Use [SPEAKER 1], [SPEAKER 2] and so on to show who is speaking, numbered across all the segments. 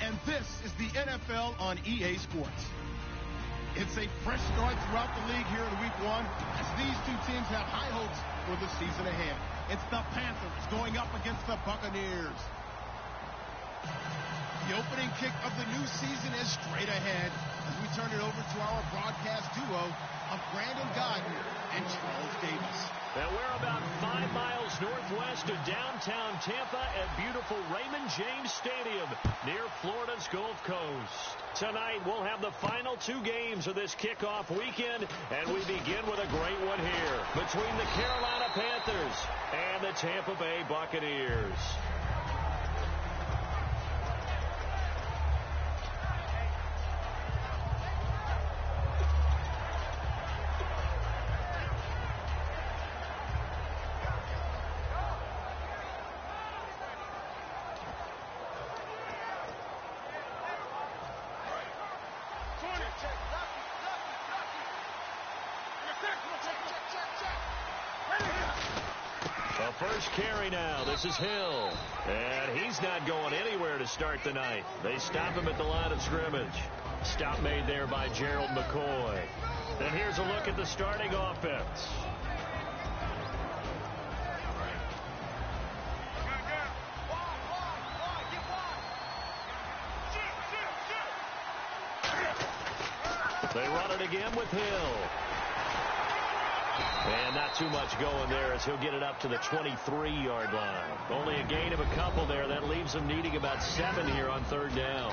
[SPEAKER 1] and this is the NFL on EA Sports. It's a fresh start throughout the league here in Week 1 as these two teams have high hopes for the season ahead. It's the Panthers going up against the Buccaneers. The opening kick of the new season is straight ahead as we turn it over to our broadcast duo of Brandon Godden and Charles Davis.
[SPEAKER 2] And we're about 5 miles northwest of downtown Tampa at beautiful Raymond James Stadium near Florida's Gulf Coast. Tonight, we'll have the final 2 games of this kickoff weekend, and we begin with a great one here between the Carolina Panthers and the Tampa Bay Buccaneers. First carry now. This is Hill. And he's not going anywhere to start the night. They stop him at the line of scrimmage. Stop made there by Gerald McCoy. And here's a look at the starting offense. They run it again with Hill. And not too much going there as he'll get it up to the 23-yard line. Only a gain of a couple there. That leaves them needing about 7 here on 3rd down.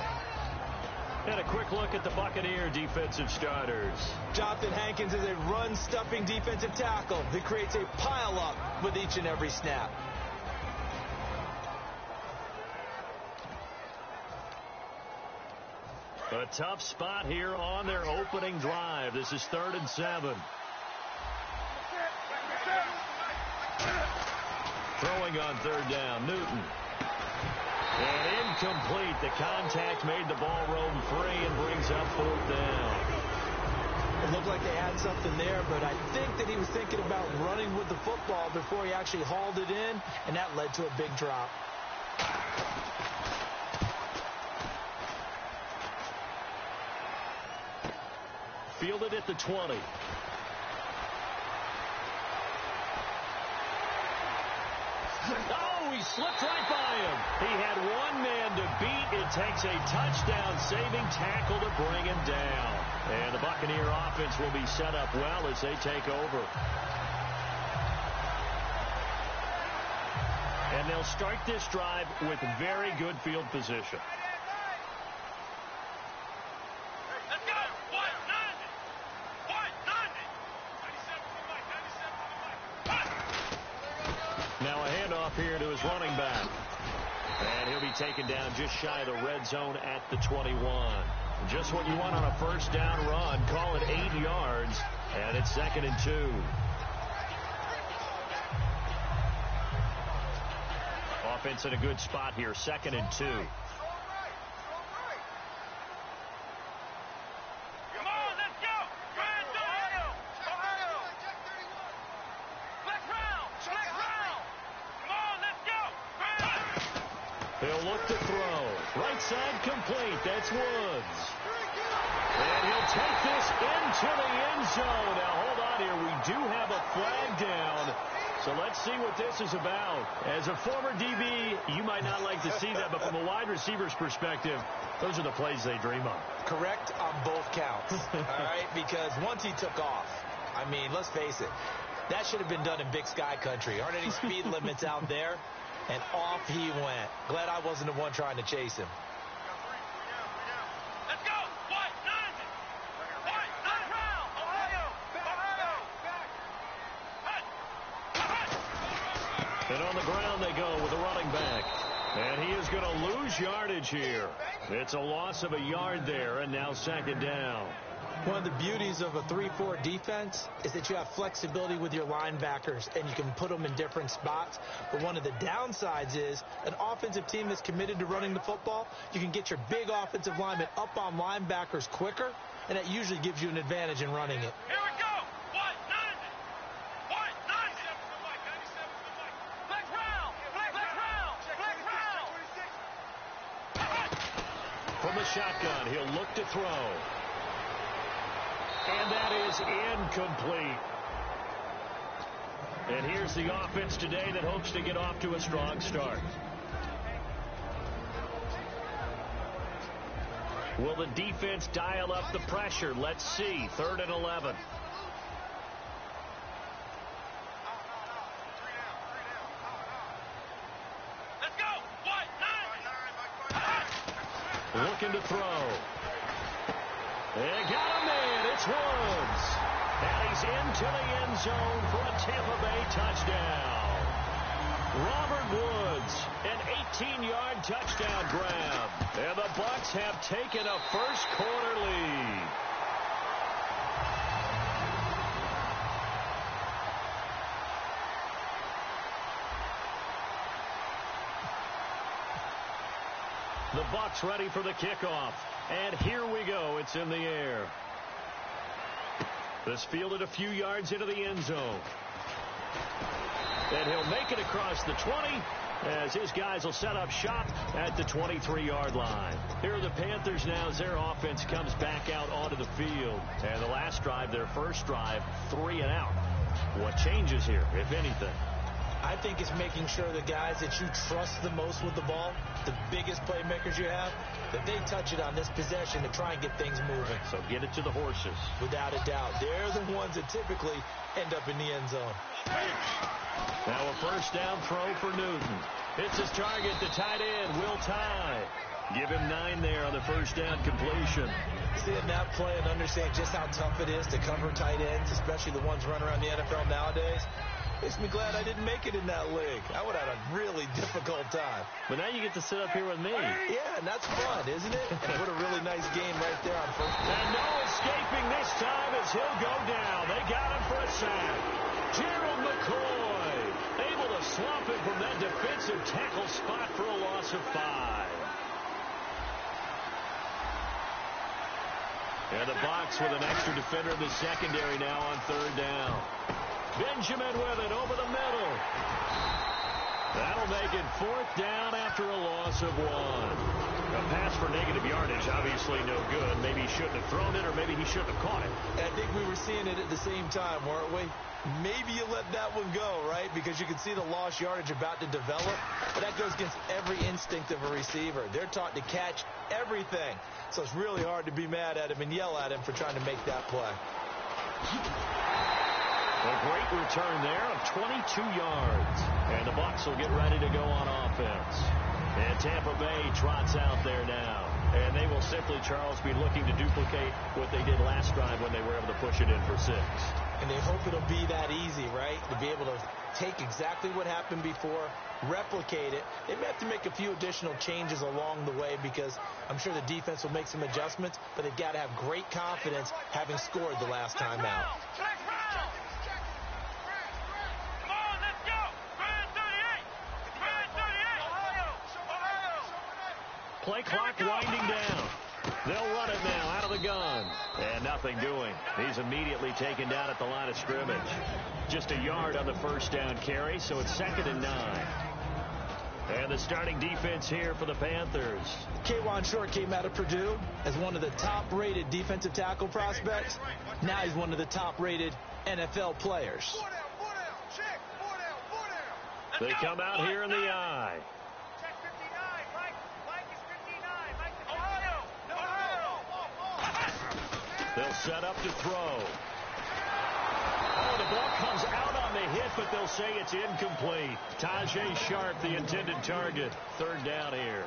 [SPEAKER 2] And a quick look at the Buccaneer defensive starters.
[SPEAKER 3] Jonathan Hankins is a run-stuffing defensive tackle that creates a pile-up with each and every snap.
[SPEAKER 2] A tough spot here on their opening drive. This is 3rd and 7. Throwing on 3rd down, Newton. And incomplete. The contact made the ball roam free and brings up 4th down.
[SPEAKER 3] It looked like they had something there, but I think that he was thinking about running with the football before he actually hauled it in, and that led to a big drop.
[SPEAKER 2] Fielded at the 20. Oh, he slipped right by him. He had one man to beat. It takes a touchdown-saving tackle to bring him down. And the Buccaneer offense will be set up well as they take over. And they'll start this drive with very good field position. Now a handoff here to his running back. And he'll be taken down just shy of the red zone at the 21. Just what you want on a 1st down run. Call it 8 yards. And it's 2nd and 2. Offense in a good spot here. 2nd and 2. He'll look to throw. Right side complete. That's Woods. And he'll take this into the end zone. Now, hold on here. We do have a flag down. So let's see what this is about. As a former DB, you might not like to see that, but from a wide receiver's perspective, those are the plays they dream of.
[SPEAKER 3] Correct on both counts. All right? Because once he took off, I mean, let's face it, that should have been done in Big Sky country. Aren't any speed limits out there? And off he went. Glad I wasn't the one trying to chase him.
[SPEAKER 4] Let's go! What?
[SPEAKER 2] And on the ground they go with the running back. And he is going to lose yardage here. It's a loss of a yard there, and now 2nd down.
[SPEAKER 3] One of the beauties of a 3-4 defense is that you have flexibility with your linebackers, and you can put them in different spots. But one of the downsides is an offensive team that's committed to running the football, you can get your big offensive linemen up on linebackers quicker, and that usually gives you an advantage in running it.
[SPEAKER 4] Here we go! What? 90! What? 90! Flex round! Flex round! Flex round!
[SPEAKER 2] shotgun. He'll look to throw. And that is incomplete. And here's the offense today that hopes to get off to a strong start. Will the defense dial up the pressure? Let's see. 3rd and 11.
[SPEAKER 4] Let's go. What? 9.
[SPEAKER 2] Looking to throw. They got a man. It's Woods. And he's into the end zone for a Tampa Bay touchdown. Robert Woods, an 18-yard touchdown grab. And the Bucs have taken a first-quarter lead. The Bucs ready for the kickoff. And here we go. It's in the air. This fielded a few yards into the end zone. And he'll make it across the 20 as his guys will set up shop at the 23-yard line. Here are the Panthers now as their offense comes back out onto the field. And the last drive, their first drive, 3 and out. What changes here, if anything?
[SPEAKER 3] I think it's making sure the guys that you trust the most with the ball, the biggest playmakers you have, that they touch it on this possession to try and get things moving.
[SPEAKER 2] So get it to the horses.
[SPEAKER 3] Without a doubt. They're the ones that typically end up in the end zone.
[SPEAKER 2] Now a first down throw for Newton. It's his target, the tight end, Will Tye. Give him 9 there on the first down completion.
[SPEAKER 3] Seeing that play and understand just how tough it is to cover tight ends, especially the ones running around the NFL nowadays, makes me glad I didn't make it in that league. I would have had a really difficult time.
[SPEAKER 2] But now you get to sit up here with me.
[SPEAKER 3] Yeah, and that's fun, isn't it? And what a really nice game right there on first down.
[SPEAKER 2] And no escaping this time as he'll go down. They got him for a sack. Gerald McCoy able to slump him from that defensive tackle spot for a loss of 5. And the Bucs with an extra defender in the secondary now on 3rd down. Benjamin with it over the middle. That'll make it 4th down after a loss of 1. A pass for negative yardage, obviously no good. Maybe he shouldn't have thrown it, or maybe he shouldn't have caught it.
[SPEAKER 3] I think we were seeing it at the same time, weren't we? Maybe you let that one go, right? Because you can see the lost yardage about to develop. But that goes against every instinct of a receiver. They're taught to catch everything. So it's really hard to be mad at him and yell at him for trying to make that play.
[SPEAKER 2] A great return there of 22 yards. And the Bucs will get ready to go on offense. And Tampa Bay trots out there now. And they will simply, Charles, be looking to duplicate what they did last drive when they were able to push it in for 6.
[SPEAKER 3] And they hope it'll be that easy, right? To be able to take exactly what happened before, replicate it. They may have to make a few additional changes along the way because I'm sure the defense will make some adjustments, but they've got to have great confidence having scored the last time out.
[SPEAKER 2] Play clock winding down. They'll run it now out of the gun. And nothing doing. He's immediately taken down at the line of scrimmage. Just a yard on the first down carry, so it's 2nd and 9. And the starting defense here for the Panthers.
[SPEAKER 3] K'Wan Short came out of Purdue as one of the top-rated defensive tackle prospects. Now he's one of the top-rated NFL players.
[SPEAKER 2] They come out here in the eye. They'll set up to throw. Oh, the ball comes out on the hit, but they'll say it's incomplete. Tajay Sharp, the intended target. 3rd down here.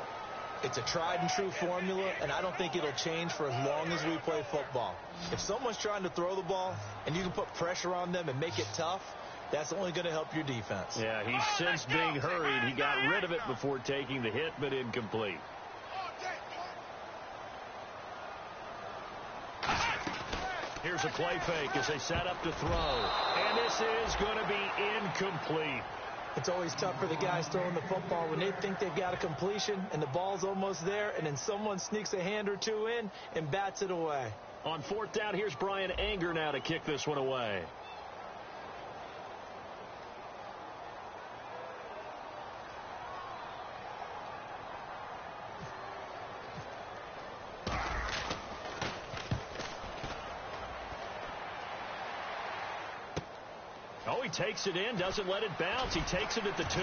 [SPEAKER 3] It's a tried-and-true formula, and I don't think it'll change for as long as we play football. If someone's trying to throw the ball and you can put pressure on them and make it tough, that's only going to help your defense.
[SPEAKER 2] Yeah, he's since being hurried. He got rid of it before taking the hit, but incomplete. Here's a play fake as they set up to throw. And this is going to be incomplete.
[SPEAKER 3] It's always tough for the guys throwing the football when they think they've got a completion and the ball's almost there, and then someone sneaks a hand or two in and bats it away.
[SPEAKER 2] On 4th down, here's Brian Anger now to kick this one away. Oh, he takes it in, doesn't let it bounce. He takes it at the 2.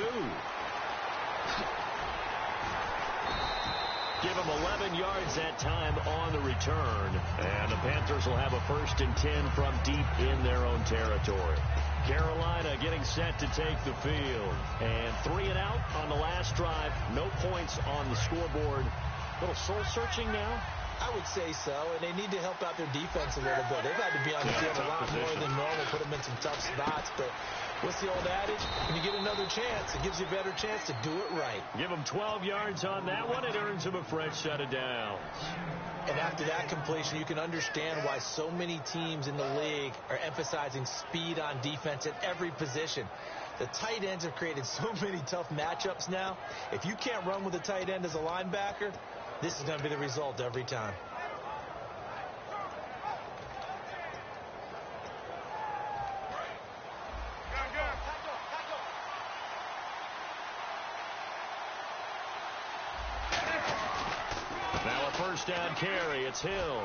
[SPEAKER 2] Give him 11 yards that time on the return. And the Panthers will have a 1st and 10 from deep in their own territory. Carolina getting set to take the field. And 3 and out on the last drive. No points on the scoreboard. A little soul-searching now.
[SPEAKER 3] I would say so, and they need to help out their defense a little bit. They've had to be on the field a lot more than normal, put them in some tough spots. But what's the old adage? When you get another chance, it gives you a better chance to do it right.
[SPEAKER 2] Give them 12 yards on that one. It earns them a fresh set of downs.
[SPEAKER 3] And after that completion, you can understand why so many teams in the league are emphasizing speed on defense at every position. The tight ends have created so many tough matchups now. If you can't run with a tight end as a linebacker, this is going to be the result every time.
[SPEAKER 2] Now a 1st down carry. It's Hill.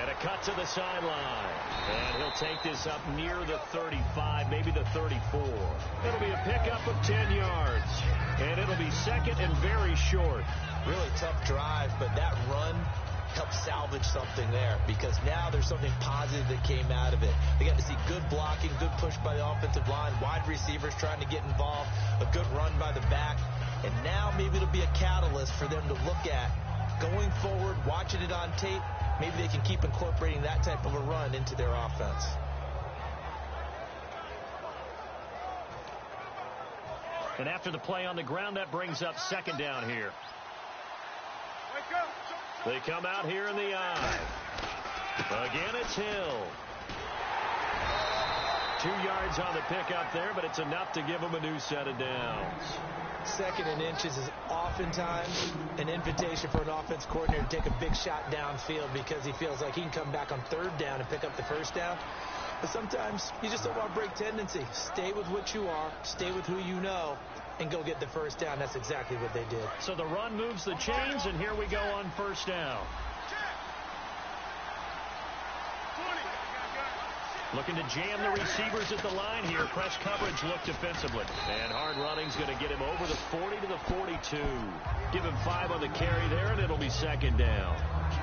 [SPEAKER 2] And a cut to the sideline. And he'll take this up near the 35, maybe the 34. It'll be a pickup of 10 yards. And it'll be 2nd and very short.
[SPEAKER 3] Really tough drive, but that run helped salvage something there because now there's something positive that came out of it. They got to see good blocking, good push by the offensive line, wide receivers trying to get involved, a good run by the back, and now maybe it'll be a catalyst for them to look at going forward, watching it on tape. Maybe they can keep incorporating that type of a run into their offense.
[SPEAKER 2] And after the play on the ground, that brings up 2nd down here. They come out here in the eye. Again, it's Hill. 2 yards on the pickup there, but it's enough to give them a new set of downs.
[SPEAKER 3] 2nd and inches is oftentimes an invitation for an offense coordinator to take a big shot downfield because he feels like he can come back on 3rd down and pick up the 1st down. But sometimes you just don't want to break tendency. Stay with what you are, stay with who you know, and go get the 1st down. That's exactly what they did.
[SPEAKER 2] So the run moves the chains, and here we go on 1st down. Looking to jam the receivers at the line here. Press coverage look defensively. And hard running's going to get him over the 40 to the 42. Give him 5 on the carry there, and it'll be 2nd down.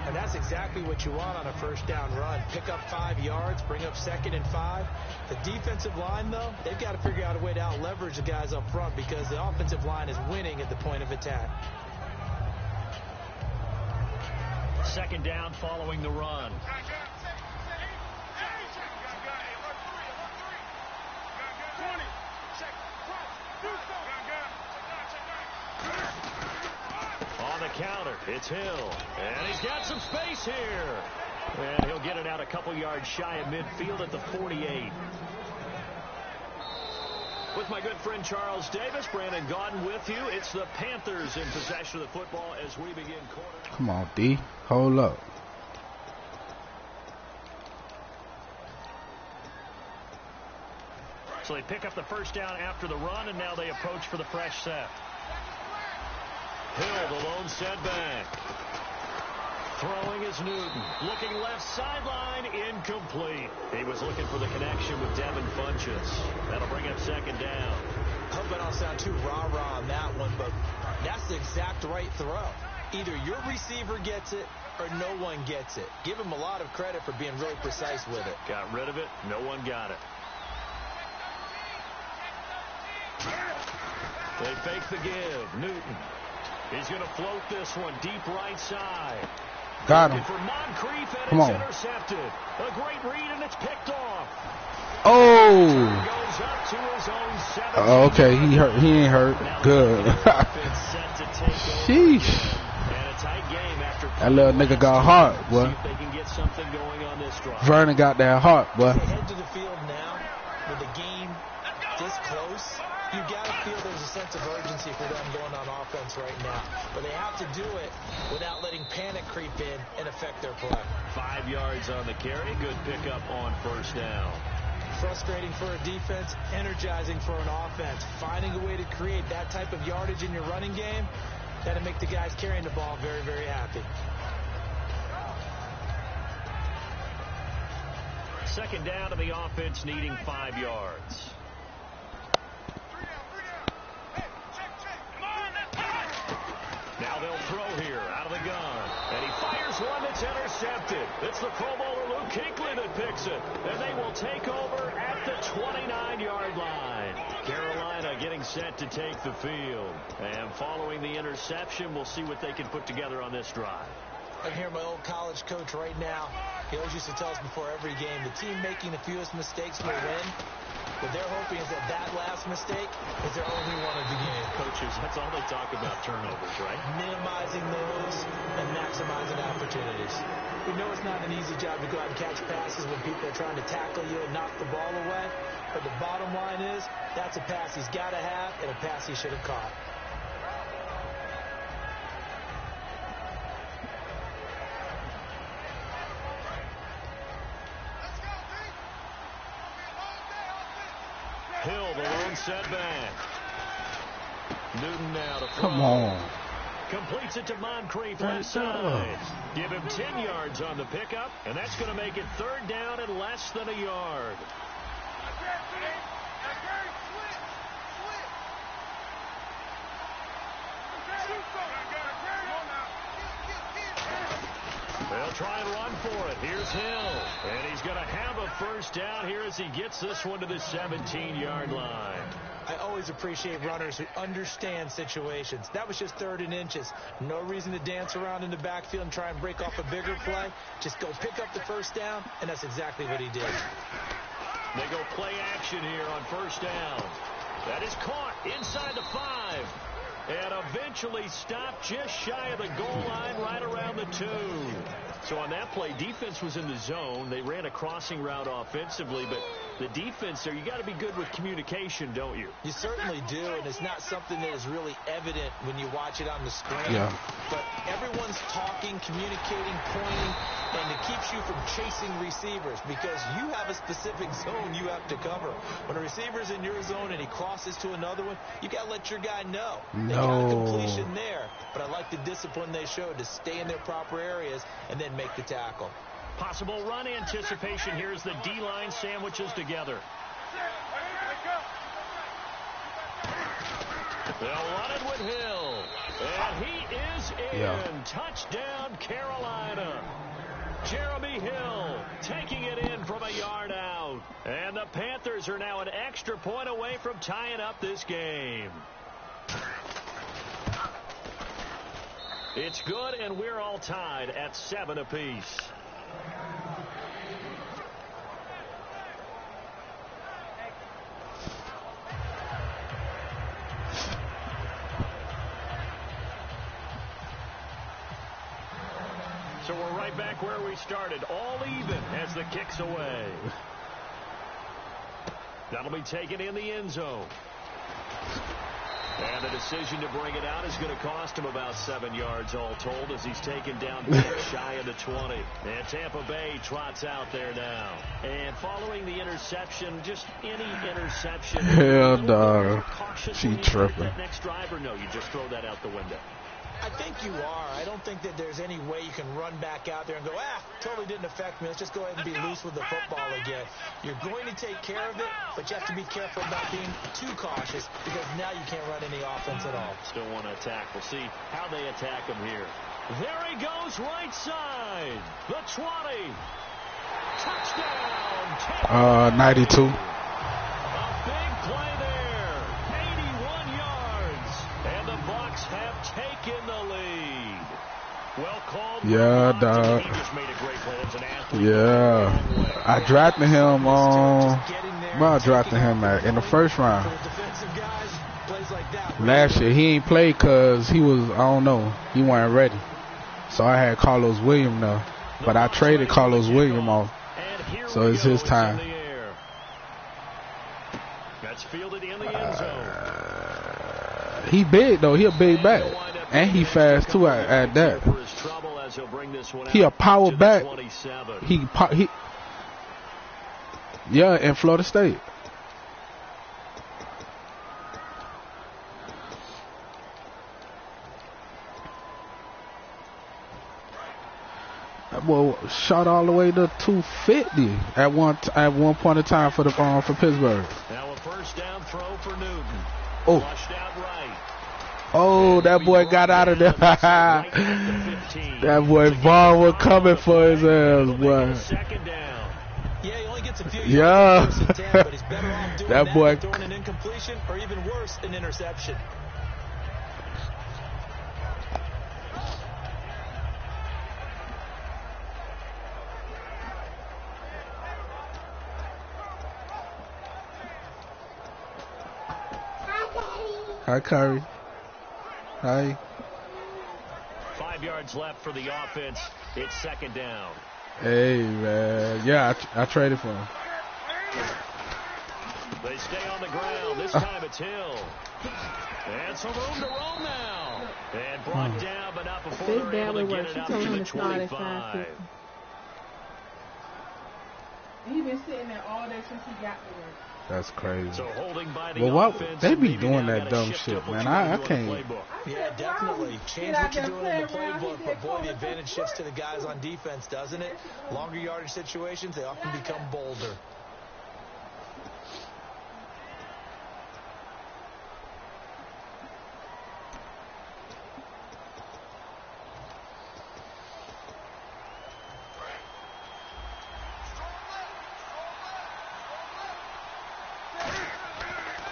[SPEAKER 3] And that's exactly what you want on a 1st down run. Pick up 5 yards, bring up 2nd and 5. The defensive line, though, they've got to figure out a way to out-leverage the guys up front because the offensive line is winning at the point of attack.
[SPEAKER 2] 2nd down following the run. On the counter, it's Hill. And he's got some space here. And he'll get it out a couple yards shy of midfield at the 48. With my good friend Charles Davis, Brandon Gaudin with you. It's the Panthers in possession of the football as we begin quarter.
[SPEAKER 5] Come on, D. Hold up.
[SPEAKER 2] So they pick up the 1st down after the run, and now they approach for the fresh set. Hill, the lone setback. Throwing is Newton. Looking left sideline, incomplete. He was looking for the connection with Devin Funchess. That'll bring up 2nd down.
[SPEAKER 3] I hope I don't sound too rah-rah on that one, but that's the exact right throw. Either your receiver gets it or no one gets it. Give him a lot of credit for being really precise with it.
[SPEAKER 2] Got rid of it. No one got it. They fake the give. Newton. He's going to float this one deep right side.
[SPEAKER 5] Got him.
[SPEAKER 2] For Moncrief, and
[SPEAKER 5] Come
[SPEAKER 2] it's
[SPEAKER 5] on.
[SPEAKER 2] intercepted. A great read, and it's picked off.
[SPEAKER 5] Oh.
[SPEAKER 2] Goes up to his own 17.
[SPEAKER 5] Oh, okay, he hurt. He ain't hurt. Good. Sheesh.
[SPEAKER 2] And a tight game after
[SPEAKER 5] That little nigga got heart, boy.
[SPEAKER 2] See if they can get something going on this drive.
[SPEAKER 5] Vernon got that heart, boy.
[SPEAKER 3] They head to the field now with the game this close. You got to feel there's a sense of urgency for them going on offense right now. But they have to do it without letting panic creep in and affect their play.
[SPEAKER 2] 5 yards on the carry. Good pickup on 1st down.
[SPEAKER 3] Frustrating for a defense, energizing for an offense. Finding a way to create that type of yardage in your running game, that'll make the guys carrying the ball very, very happy.
[SPEAKER 2] 2nd down to the offense needing 5 yards. is intercepted. It's the Pro Bowler Luke Kuechly that picks it. And they will take over at the 29-yard line. Carolina getting set to take the field. And following the interception, we'll see what they can put together on this drive.
[SPEAKER 3] I can hear my old college coach right now. He always used to tell us before every game, the team making the fewest mistakes will win. What they're hoping is that last mistake is their only one of the game.
[SPEAKER 2] Coaches, that's all they talk about, turnovers, right?
[SPEAKER 3] Minimizing those and maximizing opportunities. We know it's not an easy job to go out and catch passes when people are trying to tackle you and knock the ball away. But the bottom line is, that's a pass he's got to have and a pass he should have caught.
[SPEAKER 2] Hill, the lone setback. Newton now to
[SPEAKER 5] Come on.
[SPEAKER 2] Completes it to Moncrief left side. Give him 10 yards on the pickup, and that's going to make it third down and less than a yard. They'll try and run for it. Here's Hill. And he's going to have a first down here as he gets this one to the 17-yard line.
[SPEAKER 3] I always appreciate runners who understand situations. That was just 3rd and inches. No reason to dance around in the backfield and try and break off a bigger play. Just go pick up the first down, and that's exactly what he did.
[SPEAKER 2] They go play action here on first down. That is caught inside the 5. And eventually stopped just shy of the goal line right around the 2. So on that play, defense was in the zone. They ran a crossing route offensively, but the defense there, you got to be good with communication, don't you?
[SPEAKER 3] You certainly do, and it's not something that is really evident when you watch it on the screen.
[SPEAKER 5] Yeah.
[SPEAKER 3] But everyone's talking, communicating, pointing, and it keeps you from chasing receivers because you have a specific zone you have to cover. When a receiver's in your zone and he crosses to another one, you got to let your guy know. They got a completion there, but I like the discipline they showed to stay in their proper areas and then make the tackle.
[SPEAKER 2] Possible run anticipation here as the D-line sandwiches together. They'll run it with Hill. And he is in.
[SPEAKER 5] Yeah.
[SPEAKER 2] Touchdown, Carolina. Jeremy Hill taking it in from a yard out. And the Panthers are now an extra point away from tying up this game. It's good, and we're all tied at 7 apiece. So we're right back where we started, all even as the kick's away. That'll be taken in the end zone. And the decision to bring it out is going to cost him about 7 yards all told as he's taken down shy of the 20. And Tampa Bay trots out there now. And following the interception, just any interception.
[SPEAKER 5] Hell no. She tripping.
[SPEAKER 2] That next drive, or no, you just throw that out the window?
[SPEAKER 3] I think you are. I don't think that there's any way you can run back out there and go, totally didn't affect me. Let's just go ahead and be loose with the football again. You're going to take care of it, but you have to be careful about being too cautious because now you can't run any offense at all.
[SPEAKER 2] Still want to attack. We'll see how they attack him here. There he goes, right side. The 20. Touchdown.
[SPEAKER 5] 92.
[SPEAKER 2] A big play there. 81 yards. And the Bucs have taken the lead. Well called.
[SPEAKER 5] Yeah, dog.
[SPEAKER 2] He just made a great play as an athlete.
[SPEAKER 5] Yeah. I drafted him in the first round. Last year he ain't played because he was, I don't know, he wasn't ready. So I had Carlos Williams now. But I traded Carlos Williams off. So it's his time.
[SPEAKER 2] That's fielded in the end zone.
[SPEAKER 5] He big though. He a big back. And he fast too at that. He a power back. Yeah, in Florida State. Well, shot all the way to 250 at one point in time for Pittsburgh.
[SPEAKER 2] Now a first down throw for Newton.
[SPEAKER 5] Oh.
[SPEAKER 2] Flushed out right.
[SPEAKER 5] Oh, that boy got out of there. That boy Vaughn was coming for his ass, boy.
[SPEAKER 2] Second down.
[SPEAKER 3] Yeah, he only gets a few
[SPEAKER 5] Yeah.
[SPEAKER 3] yards in 10, but he's better off doing
[SPEAKER 5] That boy.
[SPEAKER 3] than throwing an incompletion, or even worse, an interception.
[SPEAKER 5] Hi, Curry. Hi.
[SPEAKER 2] 5 yards left for the offense. It's second down.
[SPEAKER 5] Hey, man. Yeah, I traded for him.
[SPEAKER 2] They stay on the ground. This time it's Hill. And some room to roam now. And brought down, but not before
[SPEAKER 6] Big
[SPEAKER 2] they're able to
[SPEAKER 6] badly
[SPEAKER 2] get
[SPEAKER 6] worked.
[SPEAKER 2] it
[SPEAKER 6] She
[SPEAKER 2] up
[SPEAKER 6] told
[SPEAKER 2] to
[SPEAKER 6] him
[SPEAKER 2] the
[SPEAKER 6] to start at
[SPEAKER 2] 25.
[SPEAKER 6] 5:50. He been sitting there all day since he got to work.
[SPEAKER 5] That's crazy.
[SPEAKER 2] So holding by the
[SPEAKER 5] Well, what
[SPEAKER 2] offense,
[SPEAKER 5] they be
[SPEAKER 2] maybe
[SPEAKER 5] doing
[SPEAKER 2] now
[SPEAKER 5] that
[SPEAKER 2] gotta
[SPEAKER 5] dumb
[SPEAKER 2] shift
[SPEAKER 5] shit,
[SPEAKER 2] up what
[SPEAKER 5] man.
[SPEAKER 2] you
[SPEAKER 5] I
[SPEAKER 2] wanna do on the
[SPEAKER 5] can't.
[SPEAKER 2] playbook.
[SPEAKER 3] Yeah, definitely. Change what you're doing in the playbook, but boy, the advantage shifts to the guys on defense, doesn't it? Longer yardage situations, they often become bolder.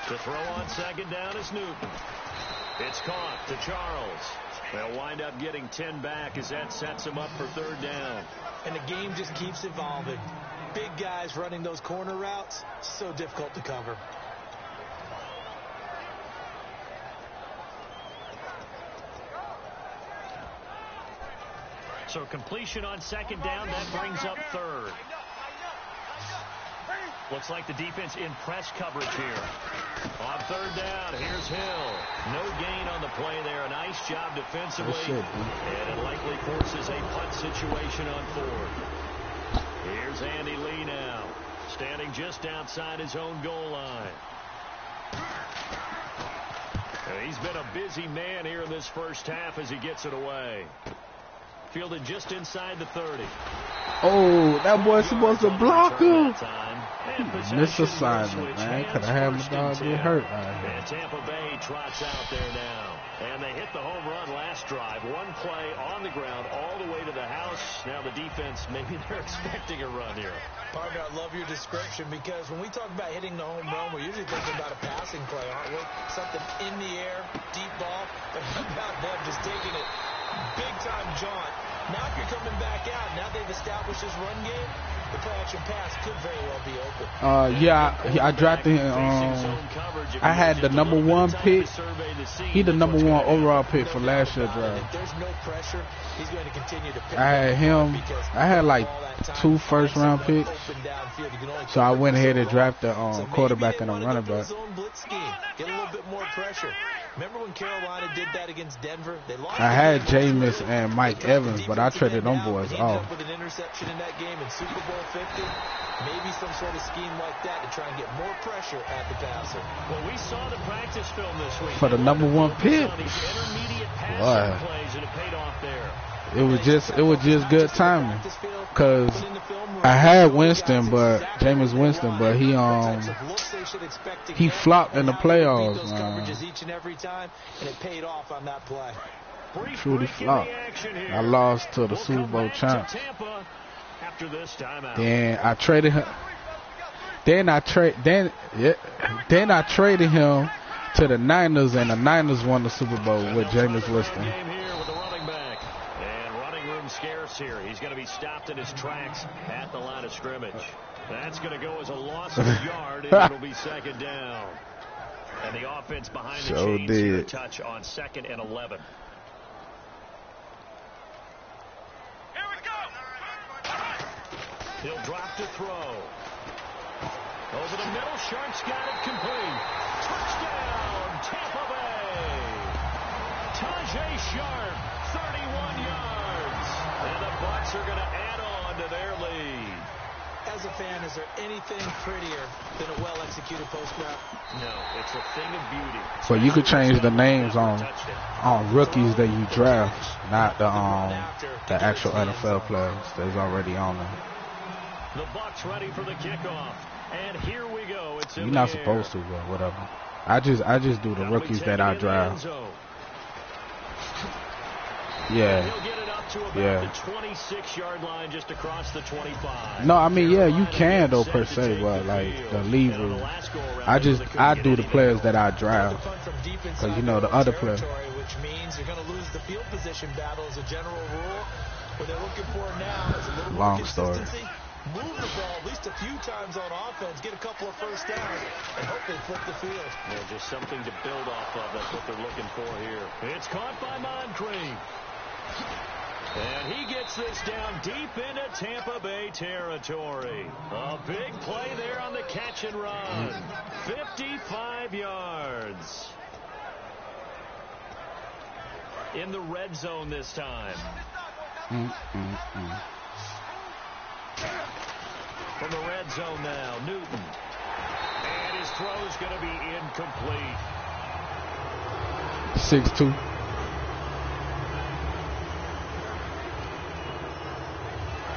[SPEAKER 2] To throw on second down is Newton. It's caught to Charles. They'll wind up getting 10 back as that sets them up for third down.
[SPEAKER 3] And the game just keeps evolving. Big guys running those corner routes, so difficult to cover.
[SPEAKER 2] So completion on second down, that brings up third. Looks like the defense in press coverage here. On third down, here's Hill. No gain on the play there. A nice job defensively. And it likely forces a punt situation on fourth. Here's Andy Lee now, standing just outside his own goal line. He's been a busy man here in this first half as he gets it away. Fielded just inside the 30.
[SPEAKER 5] Oh, that boy's supposed to block him. Miss
[SPEAKER 2] Misassignment,
[SPEAKER 5] assignment, man. Could have had my dog get hurt.
[SPEAKER 2] And Tampa Bay trots out there now. And they hit the home run last drive. One play on the ground all the way to the house. Now the defense, maybe they're expecting a run here.
[SPEAKER 3] Partner, I love your description because when we talk about hitting the home run, we're usually thinking about a passing play, aren't we? Something in the air, deep ball. But how about them just taking it big-time jaunt? Now if you're coming back out, now they've established this run game, the play-action pass could very well be open.
[SPEAKER 5] Yeah, I drafted him. I had the #1 pick. He the #1 overall pick for last year's draft.
[SPEAKER 3] There's no pressure. He's going to continue to pick.
[SPEAKER 5] I had him. I had like 2 first-round picks. So I went ahead and drafted the quarterback and a running back.
[SPEAKER 3] Get a little bit more pressure. Remember when Carolina did that against Denver? They lost.
[SPEAKER 5] I had Jameis and Mike Evans, but I traded them boys off.
[SPEAKER 3] With an interception in that game in Super Bowl 50, maybe some sort of scheme like that to try and get more pressure at the passer.
[SPEAKER 2] Well, we saw the practice film this week
[SPEAKER 5] For the #1 pick.
[SPEAKER 2] Boy. Plays and it paid off there.
[SPEAKER 5] It was just good timing, cause I had Winston, but Jameis Winston, but he flopped in the playoffs, man.
[SPEAKER 3] Each and every time, and it paid off on that play.
[SPEAKER 5] Truly flopped. I lost to the Super Bowl champs. Then I traded him. Then I traded him to the Niners, and the Niners won the Super Bowl with Jameis Winston.
[SPEAKER 2] Scarce here. He's going to be stopped in his tracks at the line of scrimmage. That's going to go as a loss of a yard, and it'll be second down. And the offense behind the chains here, a touch on 2nd and 11.
[SPEAKER 4] Here we go.
[SPEAKER 2] He'll drop to throw. Over the middle, Sharp's got it complete. Touchdown, Tampa Bay. Tajay Sharp, 31 yards. And the Bucs are going to add on to their lead.
[SPEAKER 3] As a fan, is there anything prettier than a well-executed post route?
[SPEAKER 2] No, it's a thing of beauty.
[SPEAKER 5] So you could change the names on rookies that you draft, not the actual NFL players that's already on them.
[SPEAKER 2] The Bucs ready for the kickoff, and here we go. It's
[SPEAKER 5] You're not supposed to, but whatever. I just do the rookies that I draft. Yeah.
[SPEAKER 2] to about the 26-yard line, just across the 25.
[SPEAKER 5] No, I mean, yeah, you can though per se, but like the lead rule. I do the players that I draft, because you know the other players.
[SPEAKER 3] Which means you're going to lose the field position battle as a general rule. What they're looking for now is a little more consistency. Move the ball at least a few times on offense, get a couple of first downs, and hope they flip the field.
[SPEAKER 2] Yeah, just something to build off of. That's what they're looking for here. It's caught by Moncrief. And he gets this down deep into Tampa Bay territory. A big play there on the catch and run. 55 yards. In the red zone this time. From the red zone now, Newton. And his throw's going to be incomplete.
[SPEAKER 5] 6'2".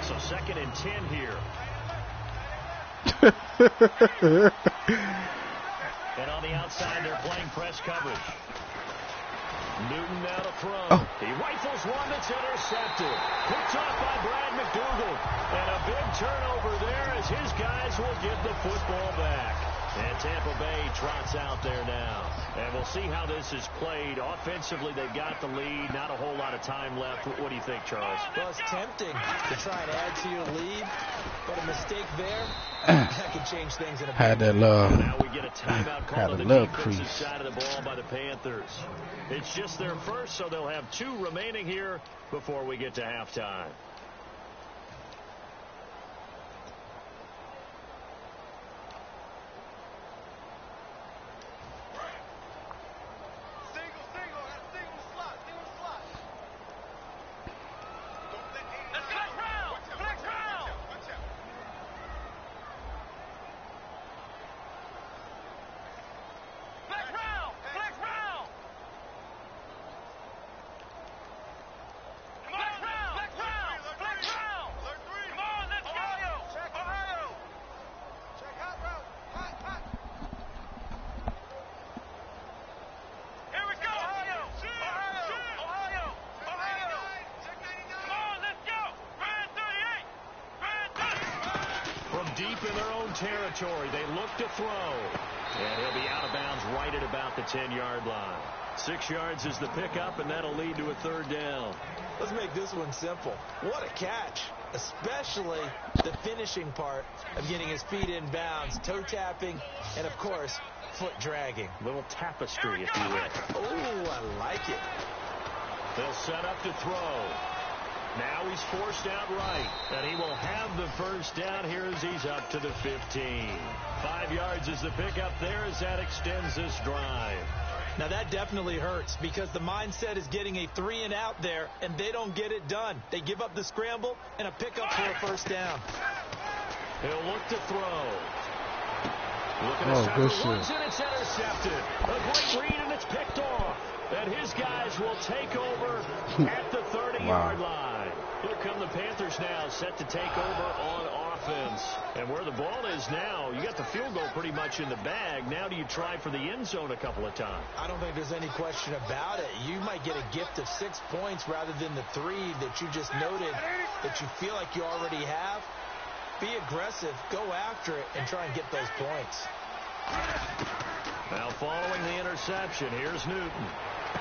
[SPEAKER 2] So 2nd and 10 here. And on the outside, they're playing press coverage. Newton now to throw. He rifles one that's intercepted. Picked off by Brad McDougal. And a big turnover there as his guys will get the football back. And Tampa Bay trots out there now. And we'll see how this is played. Offensively, they've got the lead. Not a whole lot of time left. What do you think, Charles?
[SPEAKER 3] Well, it's tempting to try and add to your lead, but a mistake there, that can change things in a
[SPEAKER 5] had that love.
[SPEAKER 2] Now we get a timeout call on the defensive side of the ball by the Panthers. It's just their first, so they'll have 2 remaining here before we get to halftime. Deep in their own territory, they look to throw. And he'll be out of bounds right at about the 10-yard line. 6 yards is the pickup, and that'll lead to a 3rd down.
[SPEAKER 3] Let's make this one simple. What a catch, especially the finishing part of getting his feet in bounds, toe tapping, and, of course, foot dragging.
[SPEAKER 2] Little tapestry, if you will.
[SPEAKER 3] Oh, I like it.
[SPEAKER 2] They'll set up to throw. Now he's forced out right, and he will have the first down here as he's up to the 15. 5 yards is the pickup there as that extends this drive.
[SPEAKER 3] Now that definitely hurts because the mindset is getting a 3-and-out there, and they don't get it done. They give up the scramble and a pickup for a first down.
[SPEAKER 2] He'll look to throw. Looking
[SPEAKER 5] good
[SPEAKER 2] shot,
[SPEAKER 5] shit.
[SPEAKER 2] And it's intercepted. A great read, and it's picked off. And his guys will take over at the 30-yard line. Here come the Panthers now, set to take over on offense. And where the ball is now, you got the field goal pretty much in the bag. Now do you try for the end zone a couple of times?
[SPEAKER 3] I don't think there's any question about it. You might get a gift of 6 points rather than the 3 that you just noted that you feel like you already have. Be aggressive, go after it, and try and get those points.
[SPEAKER 2] Now following the interception, here's Newton.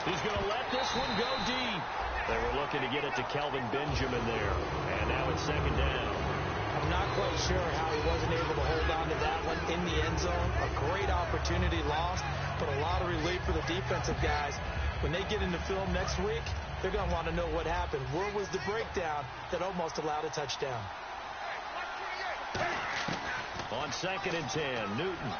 [SPEAKER 2] He's going to let this one go deep. They were looking to get it to Kelvin Benjamin there. And now it's 2nd down.
[SPEAKER 3] I'm not quite sure how he wasn't able to hold on to that one in the end zone. A great opportunity lost, but a lot of relief for the defensive guys. When they get into film next week, they're going to want to know what happened. Where was the breakdown that almost allowed a touchdown?
[SPEAKER 2] On 2nd and 10, Newton.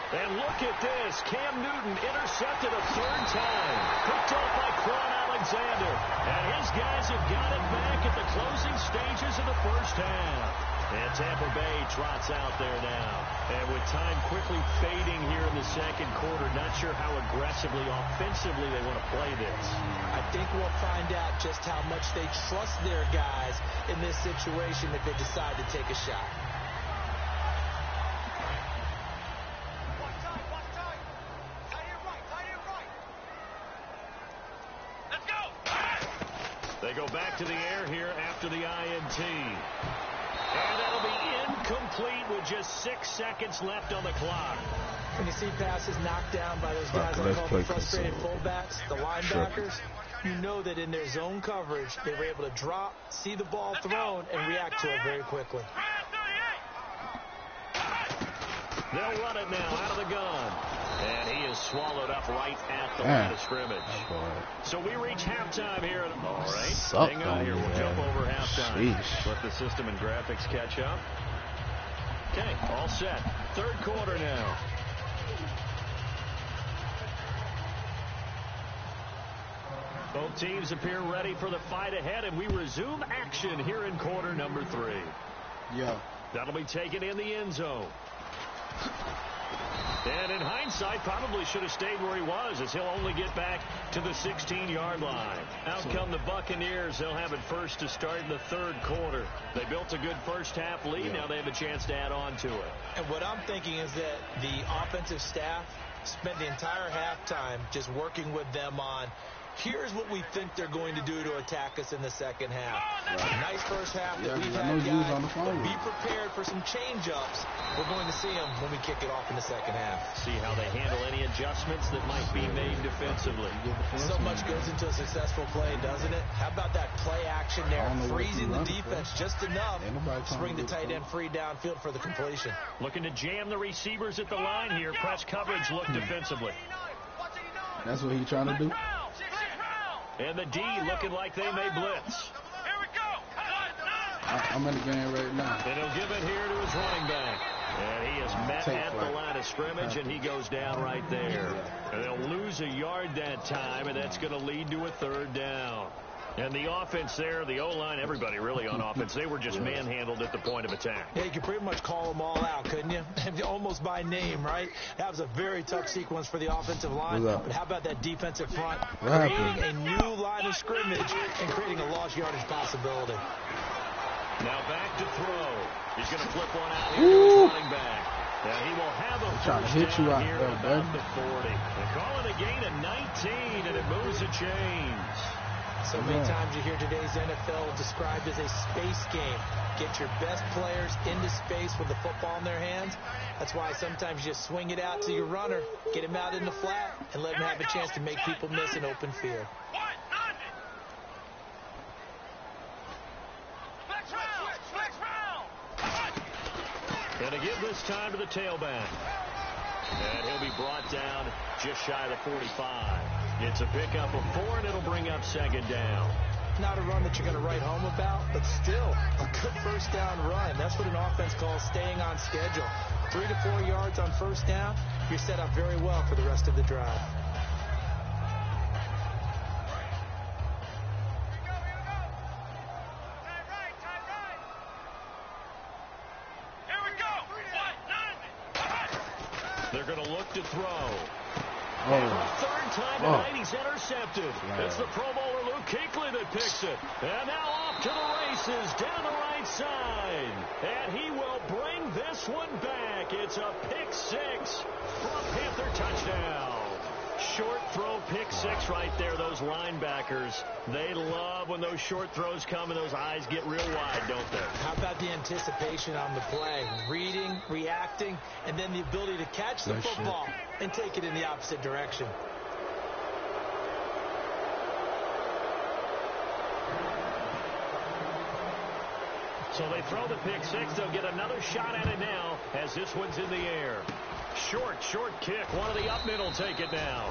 [SPEAKER 2] And look at this. Cam Newton intercepted a 3rd time. Picked off by Quan Alexander. And his guys have got it back at the closing stages of the first half. And Tampa Bay trots out there now. And with time quickly fading here in the 2nd quarter, not sure how aggressively, offensively they want to play this.
[SPEAKER 3] I think we'll find out just how much they trust their guys in this situation if they decide to take a shot.
[SPEAKER 2] They go back to the air here after the INT. And that'll be incomplete with just 6 seconds left on the clock.
[SPEAKER 3] When you see passes knocked down by those guys I call the frustrated fullbacks, the linebackers, you know that in their zone coverage, they were able to drop, see the ball thrown, and react to it very quickly.
[SPEAKER 2] They'll run it now out of the gun. And he is swallowed up right at the line of scrimmage. So we reach halftime here. All right. Hang on here. We'll jump over halftime. Let the system and graphics catch up. Okay, all set. Third quarter now. Both teams appear ready for the fight ahead, and we resume action here in quarter number 3.
[SPEAKER 5] Yeah.
[SPEAKER 2] That'll be taken in the end zone. And in hindsight, probably should have stayed where he was, as he'll only get back to the 16-yard line. Out come the Buccaneers. They'll have it first to start in the third quarter. They built a good first-half lead. Now they have a chance to add on to it.
[SPEAKER 3] And what I'm thinking is that the offensive staff spent the entire halftime just working with them on, here's what we think they're going to do to attack us in the second half. Right. Nice first half that we've had, guys, but be prepared for some change-ups. We're going to see them when we kick it off in the second half.
[SPEAKER 2] See how they handle any adjustments that might be made defensively.
[SPEAKER 3] So much goes into a successful play, doesn't it? How about that play action there, freezing the defense just enough to bring the tight end free downfield for the completion.
[SPEAKER 2] Looking to jam the receivers at the line here. Press coverage look defensively.
[SPEAKER 5] That's what he's trying to do.
[SPEAKER 2] And the D looking like they may blitz.
[SPEAKER 4] Here we go.
[SPEAKER 5] I'm in the game right now.
[SPEAKER 2] And he'll give it here to his running back. And he is met at the line of scrimmage, and he goes down right there. And they'll lose a yard that time, and that's going to lead to a third down. And the offense there, the O-line, everybody really on offense, they were just manhandled at the point of attack.
[SPEAKER 3] Yeah, you could pretty much call them all out, couldn't you? Almost by name, right? That was a very tough sequence for the offensive line. But how about that defensive front? Creating a new line of scrimmage and creating a lost yardage possibility.
[SPEAKER 2] Now back to throw. He's going to flip one out here to his running back. Now he will have a first down here at about the 40. They call it a gain of 19, and it moves the chains.
[SPEAKER 3] So many times you hear today's NFL described as a space game. Get your best players into space with the football in their hands. That's why sometimes you just swing it out to your runner, get him out in the flat, and let him have a chance to make people miss an open field.
[SPEAKER 2] And again this time to the tailback. And he'll be brought down just shy of the 45. It's a pickup of 4, and it'll bring up second down.
[SPEAKER 3] Not a run that you're going to write home about, but still a good first down run. That's what an offense calls staying on schedule. 3 to 4 yards on first down, you're set up very well for the rest of the drive.
[SPEAKER 2] They're going to look to throw. And for the third time tonight, he's intercepted. It's the Pro Bowler Luke Kuechly that picks it. And now off to the races down the right side. And he will bring this one back. It's a pick 6 for a Panther touchdown. Short throw, pick 6 right there. Those linebackers, they love when those short throws come and those eyes get real wide, don't they?
[SPEAKER 3] How about the anticipation on the play? Reading, reacting, and then the ability to catch the football and take it in the opposite direction.
[SPEAKER 2] So they throw the pick 6. They'll get another shot at it now as this one's in the air. Short kick. One of the up mid will take it now.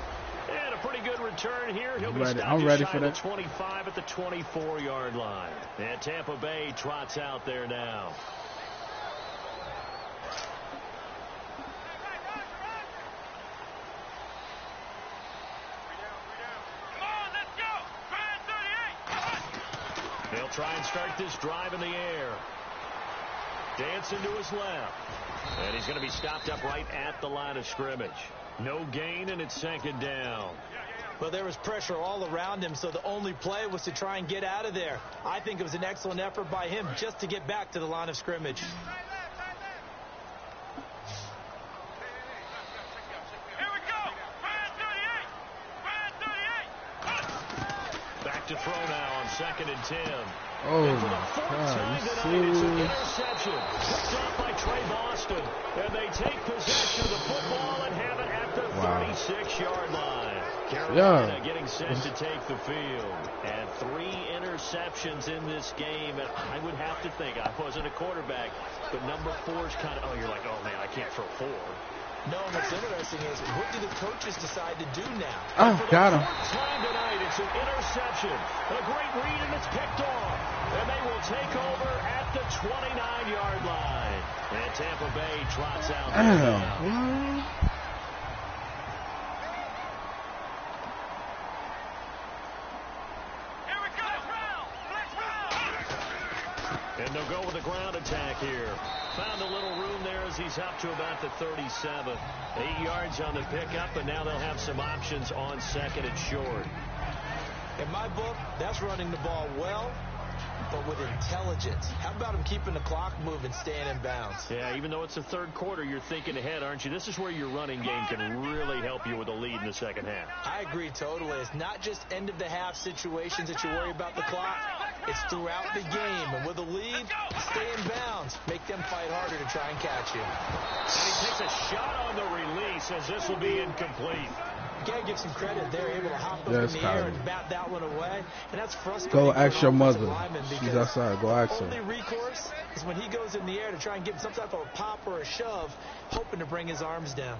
[SPEAKER 2] And a pretty good return here. He'll be stopped just shy of the 25 at the 24-yard line. And Tampa Bay trots out there now. They'll try and start this drive in the air. Dancing to his left. And he's going to be stopped up right at the line of scrimmage. No gain, and it's second down.
[SPEAKER 3] Well, there was pressure all around him, so the only play was to try and get out of there. I think it was an excellent effort by him just to get back to the line of scrimmage.
[SPEAKER 2] to throw now on 2nd and 10.
[SPEAKER 5] Oh,
[SPEAKER 2] and for the 4th time tonight, it's an interception. Picked off by Trey Boston. And they take possession of the football and have it at the 36-yard line. Carolina getting set to take the field. And 3 interceptions in this game. And I would have to think, I wasn't a quarterback, but number 4 is kind of, you're like, oh, man, I can't throw 4.
[SPEAKER 3] No, what's interesting is, what do the coaches decide to do now?
[SPEAKER 5] Oh, got him.
[SPEAKER 2] Time tonight, it's an interception. A great read, and it's picked off. And they will take over at the 29-yard line. And Tampa Bay trots out. And they'll go with a ground attack here. Found a little room there as he's up to about the 37. 8 yards on the pickup, and now they'll have some options on 2nd and short.
[SPEAKER 3] In my book, that's running the ball well, but with intelligence. How about him keeping the clock moving, staying in bounds?
[SPEAKER 2] Yeah, even though it's the 3rd quarter, you're thinking ahead, aren't you? This is where your running game can really help you with a lead in the 2nd half.
[SPEAKER 3] I agree totally. It's not just end-of-the-half situations that you worry about the clock. It's throughout the game. And with a lead, stay in bounds. Make them fight harder to try and catch you.
[SPEAKER 2] And he takes a shot on the release as this will be incomplete.
[SPEAKER 3] You gotta give some credit. They're able to hop up in the air and bat that one away. And that's frustrating.
[SPEAKER 5] Go ask your mother. She's outside. Go ask her.
[SPEAKER 3] Only recourse is when he goes in the air to try and give him some type of a pop or a shove, hoping to bring his arms down.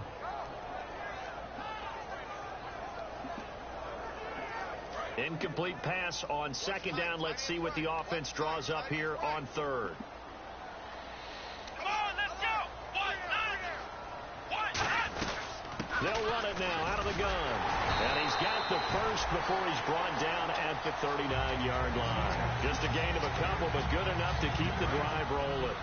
[SPEAKER 2] Incomplete pass on 2nd down. Let's see what the offense draws up here on 3rd.
[SPEAKER 4] Come on, let's go. 1-9.
[SPEAKER 2] They'll run it now out of the gun. And he's got the first before he's brought down at the 39-yard line. Just a gain of a couple, but good enough to keep the drive rolling.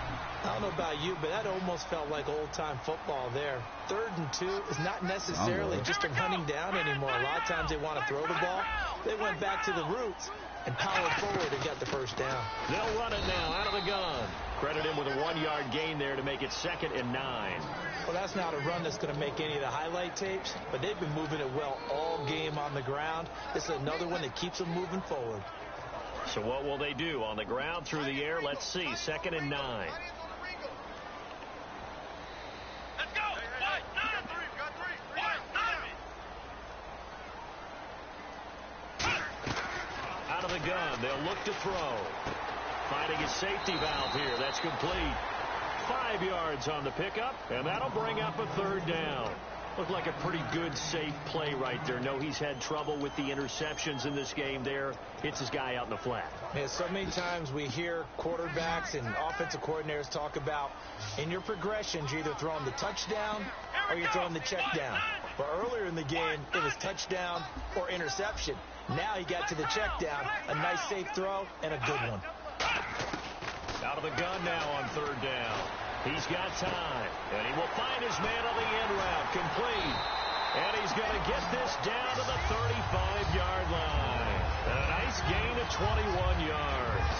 [SPEAKER 3] I don't know about you, but that almost felt like old-time football there. 3rd and 2 is not necessarily just a running down anymore. A lot of times they want to throw the ball. They went back to the roots and powered forward and got the first down.
[SPEAKER 2] They'll run it now out of the gun. Credit him with a 1-yard gain there to make it 2nd and 9.
[SPEAKER 3] Well, that's not a run that's going to make any of the highlight tapes, but they've been moving it well all game on the ground. This is another one that keeps them moving forward.
[SPEAKER 2] So what will they do? On the ground, through the air, let's see. 2nd and 9.
[SPEAKER 4] Let's go. 1-9.
[SPEAKER 2] Out of the gun, they'll look to throw. Finding his safety valve here. That's complete. 5 yards on the pickup, and that'll bring up a 3rd down. Looked like a pretty good, safe play right there. No, he's had trouble with the interceptions in this game there. Hits his guy out in the flat.
[SPEAKER 3] Yeah, so many times we hear quarterbacks and offensive coordinators talk about in your progressions, you're either throwing the touchdown or you're throwing the check down. But earlier in the game, it was touchdown or interception. Now he got to the check down, a nice safe throw, and a good one.
[SPEAKER 2] Out of the gun now on 3rd down. He's got time, and he will find his man on the end route, complete. And he's going to get this down to the 35-yard line. A nice gain of 21 yards.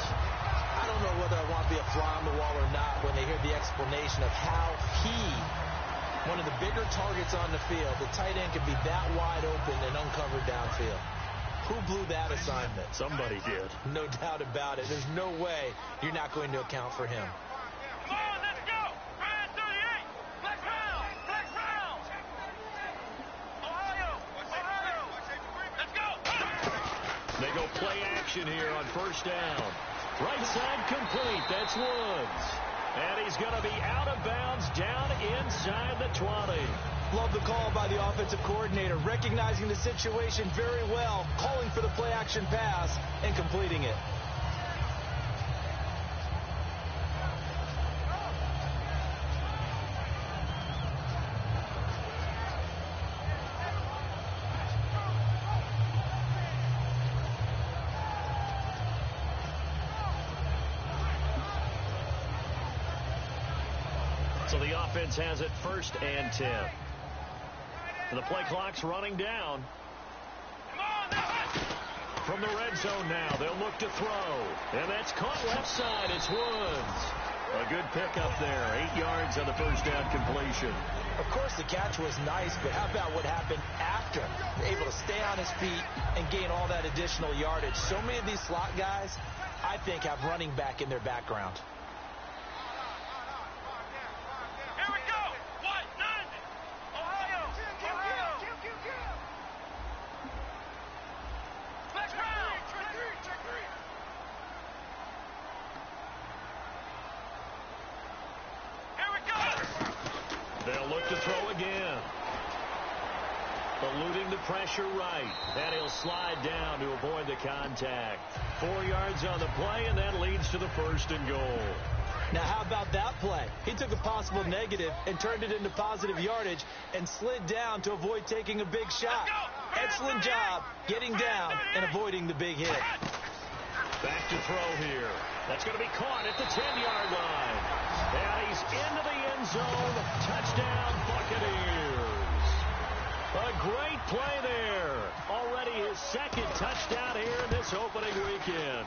[SPEAKER 3] I don't know whether I want to be a fly on the wall or not when they hear the explanation of how one of the bigger targets on the field, the tight end could be that wide open and uncovered downfield. Who blew that assignment?
[SPEAKER 2] Somebody did.
[SPEAKER 3] No doubt about it. There's no way you're not going to account for him.
[SPEAKER 4] Come on, let's go. Ryan 38. Flex round. Flex round. Ohio. Let's go.
[SPEAKER 2] They go play action here on 1st down. Right side complete. That's Woods. And he's going to be out of bounds down inside the 20.
[SPEAKER 3] Love the call by the offensive coordinator, recognizing the situation very well, calling for the play-action pass, and completing it.
[SPEAKER 2] So the offense has it 1st and 10. The play clock's running down. From the red zone now, they'll look to throw. And that's caught left side. It's Woods. A good pickup there. 8 yards on the 1st down completion.
[SPEAKER 3] Of course, the catch was nice, but how about what happened after? Able to stay on his feet and gain all that additional yardage. So many of these slot guys, I think, have running back in their background.
[SPEAKER 4] Here we go. What? 90. Ohio. Let's go. Here we go.
[SPEAKER 2] They'll look to throw again. Eluding the pressure right. And he'll slide down to avoid the contact. 4 yards on the play, and that leads to the 1st and goal.
[SPEAKER 3] Now, how about that play? He took a possible negative and turned it into positive yardage and slid down to avoid taking a big shot. Excellent job getting down and avoiding the big hit.
[SPEAKER 2] Back to throw here. That's going to be caught at the 10-yard line. And he's into the end zone. Touchdown, Buccaneers. A great play there. Already his 2nd touchdown here in this opening weekend.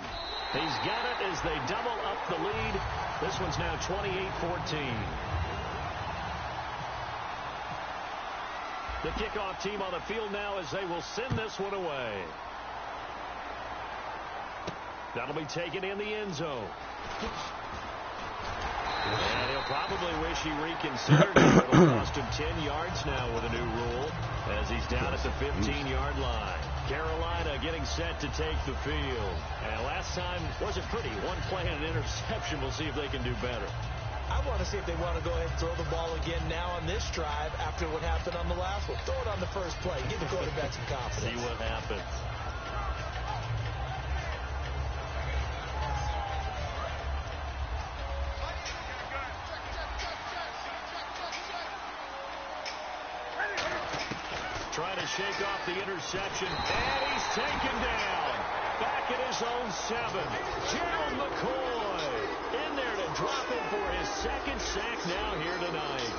[SPEAKER 2] He's got it as they double up the lead. This one's now 28-14. The kickoff team on the field now as they will send this one away. That'll be taken in the end zone. And he'll probably wish he reconsidered it. It'll cost him 10 yards now with a new rule as he's down at the 15-yard line. Carolina getting set to take the field. And last time wasn't pretty. One play and an interception. We'll see if they can do better.
[SPEAKER 3] I want to see if they want to go ahead and throw the ball again now on this drive after what happened on the last one. Throw it on the first play. Give the quarterback some confidence.
[SPEAKER 2] See what happens. Trying to shake off the interception, and he's taken down. Back at his own 7. Gerald McCoy in there to drop him for his 2nd sack now here tonight.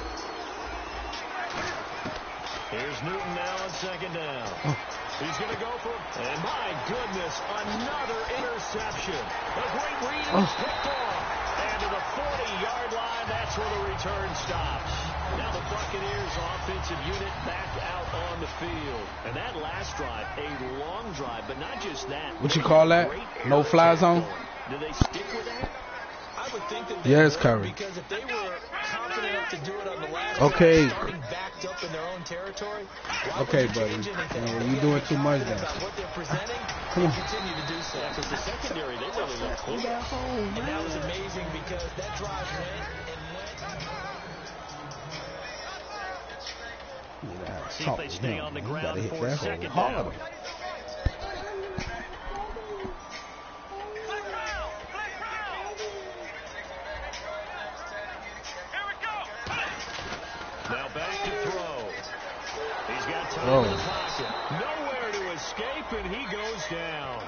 [SPEAKER 2] Here's Newton now on 2nd down. He's going to go for, and my goodness, another interception. A great read was picked off. And to the 40-yard line, that's where the return stops. Now the Buccaneers offensive unit back out on the field. And that last drive, a long drive, but not just that.
[SPEAKER 5] What you call that? No fly zone?
[SPEAKER 2] Do they stick with that?
[SPEAKER 3] I would think that they
[SPEAKER 5] yes,
[SPEAKER 3] would,
[SPEAKER 5] Curry.
[SPEAKER 3] because if they were confident enough to do it on the last
[SPEAKER 5] okay.
[SPEAKER 3] drive, starting backed up in their own territory,
[SPEAKER 5] okay, buddy. You're doing too much now.
[SPEAKER 3] What they're presenting,
[SPEAKER 5] Come on.
[SPEAKER 3] continue to do so.
[SPEAKER 2] Because the secondary, they really look cool.
[SPEAKER 3] And that was amazing because that drive went and went.
[SPEAKER 2] See if they stay on the ground for 2nd down. Now back to throw. He's got time in the pocket. Nowhere to escape, and he goes down.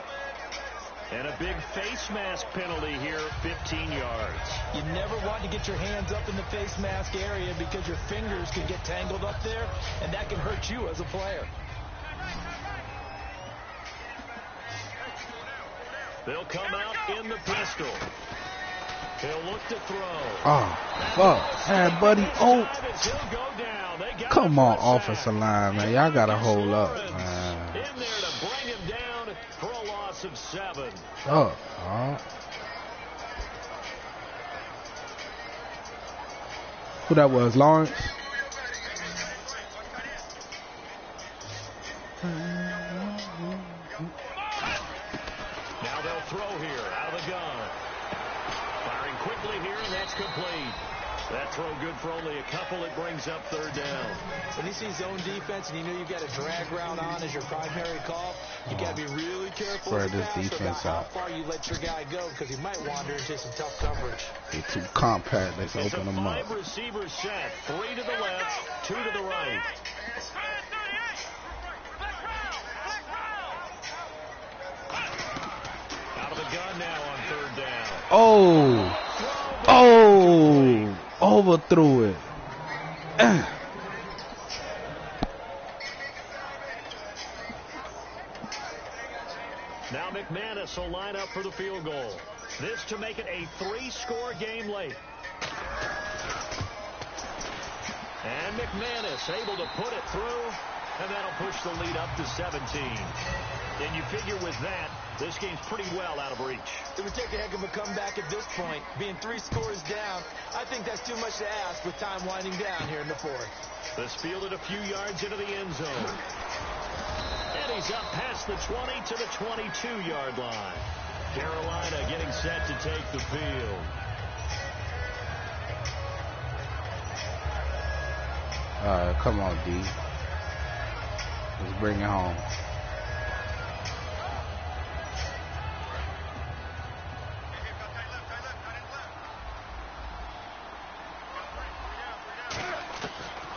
[SPEAKER 2] And a big face mask penalty here, 15 yards.
[SPEAKER 3] You never want to get your hands up in the face mask area because your fingers can get tangled up there, and that can hurt you as a player.
[SPEAKER 2] They'll come out in the pistol. He'll look to throw.
[SPEAKER 5] Oh, fuck. Hey, buddy. Oh. Come on, offensive line, man. Y'all got to hold up, man.
[SPEAKER 2] In there to bring him down for a loss of 7.
[SPEAKER 5] Oh, who that was, Lawrence?
[SPEAKER 2] Now they'll throw here out of the gun. Firing quickly here, and that's complete. That throw good for only a couple. It brings up 3rd down.
[SPEAKER 3] When you see zone defense and you know you've got a drag route on as your primary call, you got to be really careful
[SPEAKER 5] Spread this defense
[SPEAKER 3] about
[SPEAKER 5] out.
[SPEAKER 3] how far you let your guy go because he might wander into some tough coverage.
[SPEAKER 5] They're too compact. Let's open them up.
[SPEAKER 2] 5 receivers set. 3 to the left, 2 to the right. Out of the gun now on 3rd down.
[SPEAKER 5] Oh. Oh. Overthrew it.
[SPEAKER 2] Now McManus will line up for the field goal. This to make it a 3-score game late. And And McManus able to put it through, and that'll push the lead up to 17. And you figure with that, this game's pretty well out of reach.
[SPEAKER 3] It would take a heck of a comeback at this point. Being 3 scores down, I think that's too much to ask with time winding down here in the fourth.
[SPEAKER 2] This fielded a few yards into the end zone. And he's up past the 20 to the 22-yard line. Carolina getting set to take the field.
[SPEAKER 5] Come on, D. Let's bring it home.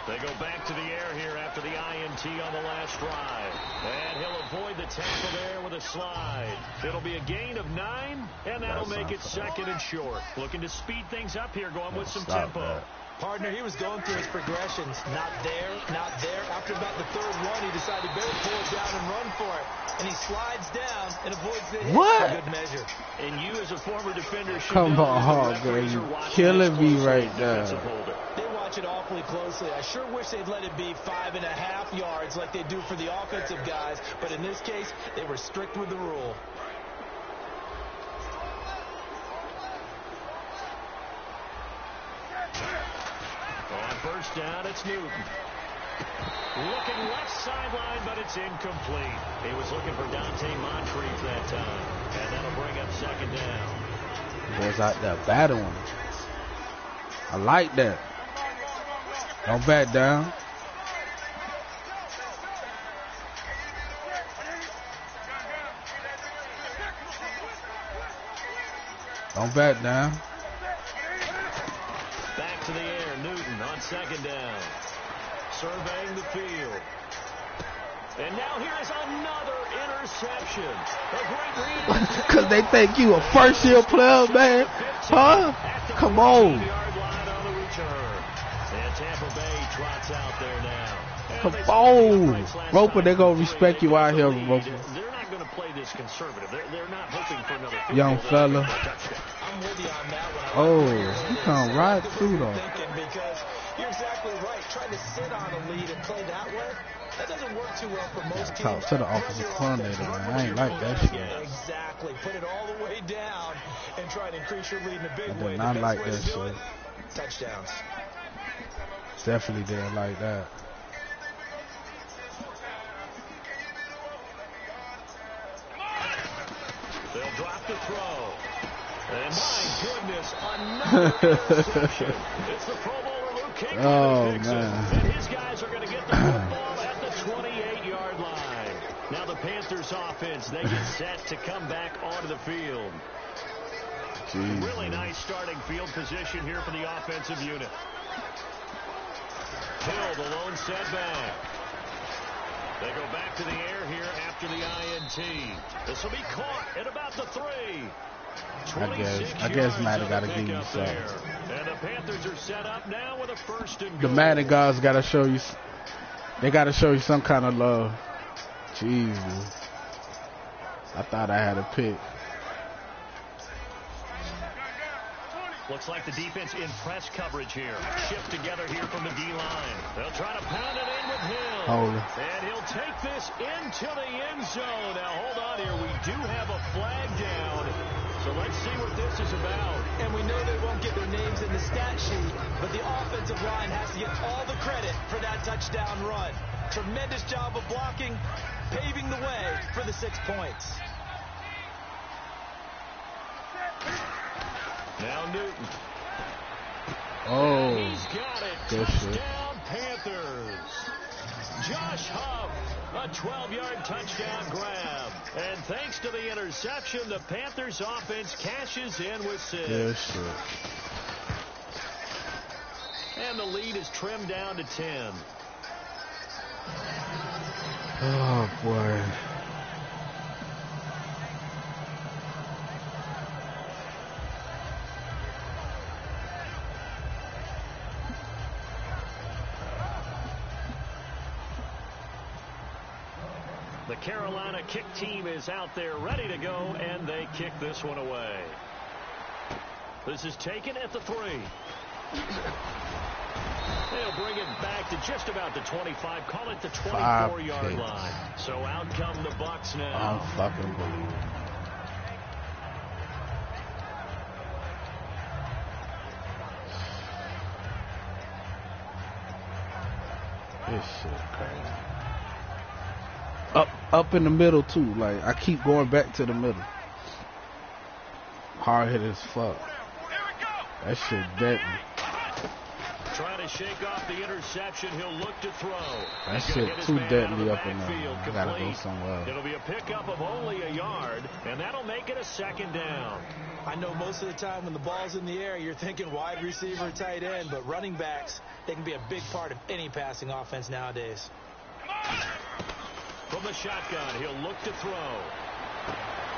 [SPEAKER 2] They go back to the air here after the INT on the last drive. And he'll avoid the tackle there with a slide. It'll be a gain of 9, and that'll make it second and short. Looking to speed things up here, going with some tempo.
[SPEAKER 3] Partner, he was going through his progressions. Not there, not there. After about the third one, he decided he better pull it down and run for it. And he slides down and avoids the hit.
[SPEAKER 5] What?
[SPEAKER 3] For good measure.
[SPEAKER 2] And you as a former defender should
[SPEAKER 5] Come on, Hawk, girl. You killing me right now.
[SPEAKER 3] They watch it awfully closely. I sure wish they'd let it be 5.5 yards like they do for the offensive guys. But in this case, they were strict with the rule.
[SPEAKER 2] On first down, it's Newton. Looking left sideline, but it's incomplete. He was looking for Dante Moncrief that time. And that'll bring up second down.
[SPEAKER 5] Boys out there battling. I like that. Don't back down. Don't back down.
[SPEAKER 2] Back to the air, Newton on second down. Surveying the field. And now here is another interception. A great read.
[SPEAKER 5] Because they think you a first-year player, man. Huh? Come on.
[SPEAKER 2] And Tampa Bay trots out there now.
[SPEAKER 5] Come on. Roper, they're going to respect you out here, Roper.
[SPEAKER 2] They're not going to play this conservative. They're not hoping for another
[SPEAKER 5] young fella.
[SPEAKER 3] I'm with you on that one.
[SPEAKER 5] Oh, he come right through, though.
[SPEAKER 3] Because you're exactly right. Trying to sit on a lead and play that way, that doesn't work too well for most teams.
[SPEAKER 5] Talk to the offensive coordinator, man. I ain't like that shit.
[SPEAKER 3] Exactly. Put it all the way down and try to increase your lead in a big
[SPEAKER 5] I
[SPEAKER 3] way.
[SPEAKER 5] did not like
[SPEAKER 3] way
[SPEAKER 5] that
[SPEAKER 3] to do
[SPEAKER 5] shit.
[SPEAKER 3] it, touchdowns.
[SPEAKER 5] Definitely didn't like that.
[SPEAKER 2] They'll drop the throw. And my goodness, another interception. It's the Pro Bowler Luke King.
[SPEAKER 5] Oh, man.
[SPEAKER 2] And his guys are going to get the football at the 28-yard line. Now the Panthers offense, they get set to come back onto the field.
[SPEAKER 5] Jeez,
[SPEAKER 2] really nice starting field position here for the offensive unit. Hill, the lone setback. They go back to the air here after the INT. This will be caught at about the 3.
[SPEAKER 5] I guess Madden got to give you something.
[SPEAKER 2] And the Panthers are set up now with a first and
[SPEAKER 5] The
[SPEAKER 2] goal.
[SPEAKER 5] Madden guys got to show you. They got to show you some kind of love. Jesus. I thought I had a pick.
[SPEAKER 2] Looks like the defense in press coverage here. Shift together here from the D-line. They'll try to pound it in with Hill.
[SPEAKER 5] Hold it.
[SPEAKER 2] And he'll take this into the end zone. Now, hold on here. We do have a flag down. So let's see what this is about.
[SPEAKER 3] And we know they won't get their names in the stat sheet, but the offensive line has to get all the credit for that touchdown run. Tremendous job of blocking, paving the way for the 6 points.
[SPEAKER 2] Now Newton.
[SPEAKER 5] Oh,
[SPEAKER 2] He's got it.
[SPEAKER 5] good shit.
[SPEAKER 2] Touchdown Panthers. Josh Huff, a 12-yard touchdown grab. And thanks to the interception, the Panthers offense cashes in with 6.
[SPEAKER 5] Good shit.
[SPEAKER 2] And the lead is trimmed down to 10.
[SPEAKER 5] Oh, boy.
[SPEAKER 2] The Carolina kick team is out there ready to go, and they kick this one away. This is taken at the 3. They'll bring it back to just about the 25. Call it the 24-yard line. So out come the Bucs now.
[SPEAKER 5] I don't fucking believe it. This shit crazy. Up in the middle too. Like I keep going back to the middle. Hard hit as fuck. That shit deadly.
[SPEAKER 2] Trying to shake off the interception. He'll look to throw.
[SPEAKER 5] That shit too deadly up in there. I gotta go somewhere else.
[SPEAKER 2] It'll be a pickup of only a yard, and that'll make it a second down.
[SPEAKER 3] I know most of the time when the ball's in the air, you're thinking wide receiver, tight end, but running backs, they can be a big part of any passing offense nowadays.
[SPEAKER 2] From the shotgun, he'll look to throw.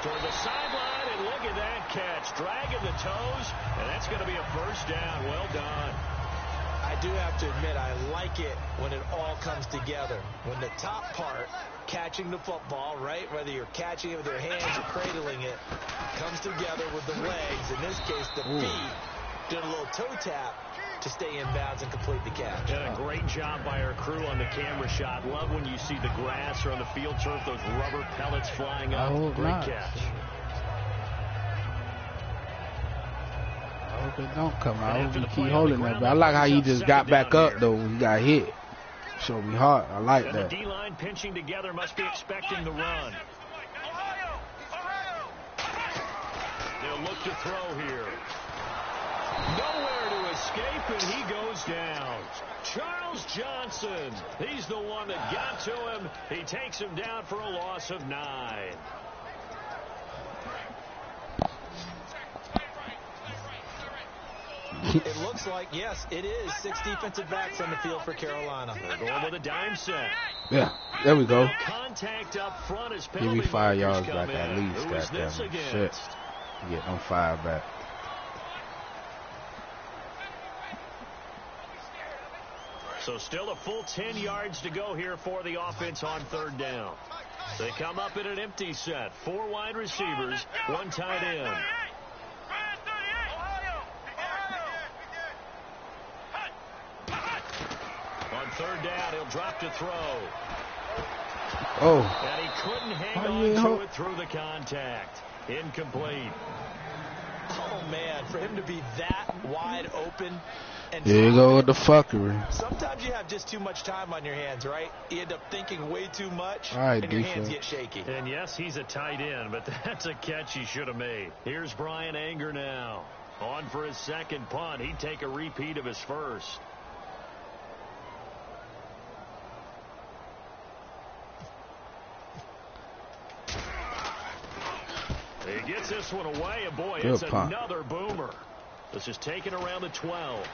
[SPEAKER 2] Toward the sideline, and look at that catch. Dragging the toes, and that's going to be a first down. Well done.
[SPEAKER 3] I do have to admit, I like it when it all comes together. When the top part, catching the football, right, whether you're catching it with your hands or cradling it, comes together with the legs. In this case, the feet, doing a little toe tap to stay in bounds and complete the catch.
[SPEAKER 2] And a great job by our crew on the camera shot. Love when you see the grass or on the field turf, those rubber pellets flying up. Great catch.
[SPEAKER 5] I hope it don't come out. I hope he keep holding that. But I like how he just got back up, though, when he got hit. Show me heart. I like that.
[SPEAKER 2] The D-line pinching together must be expecting the run. They'll look to throw here. Nowhere to escape, and he goes down. Charles Johnson. He's the one that got to him. He takes him down for a loss of 9.
[SPEAKER 3] It looks like, yes, it is 6 defensive backs on the field for Carolina.
[SPEAKER 2] They're going with a dime set.
[SPEAKER 5] Yeah, there we go.
[SPEAKER 2] Contact up front as
[SPEAKER 5] Give me 5 yards back at least. Goddamn shit. Get them 5 back.
[SPEAKER 2] So still a full 10 yards to go here for the offense on third down. They come up in an empty set. 4 wide receivers, 1 tight end. On third down, he'll drop to throw.
[SPEAKER 5] Oh.
[SPEAKER 2] And he couldn't hang on to it through the contact. Incomplete.
[SPEAKER 3] Oh, man, for him to be that wide open. And
[SPEAKER 5] here you go with the fuckery.
[SPEAKER 3] Sometimes you have just too much time on your hands, right? You end up thinking way too much,
[SPEAKER 5] all right,
[SPEAKER 3] and your hands get shaky.
[SPEAKER 2] And yes, he's a tight end, but that's a catch he should have made. Here's Brian Anger now. On for his second punt. He'd take a repeat of his first. He gets this one away, and boy, it's another boomer. This is taken around the 12.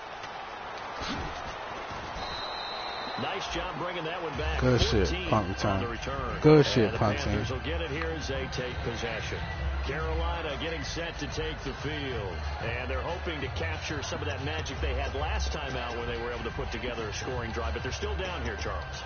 [SPEAKER 2] Nice job bringing that one back.
[SPEAKER 5] Good shit, punt return. Good shit, punt team.
[SPEAKER 2] The Panthers will get it here as they take possession. Carolina getting set to take the field. And they're hoping to capture some of that magic they had last time out when they were able to put together a scoring drive. But they're still down here, Charles.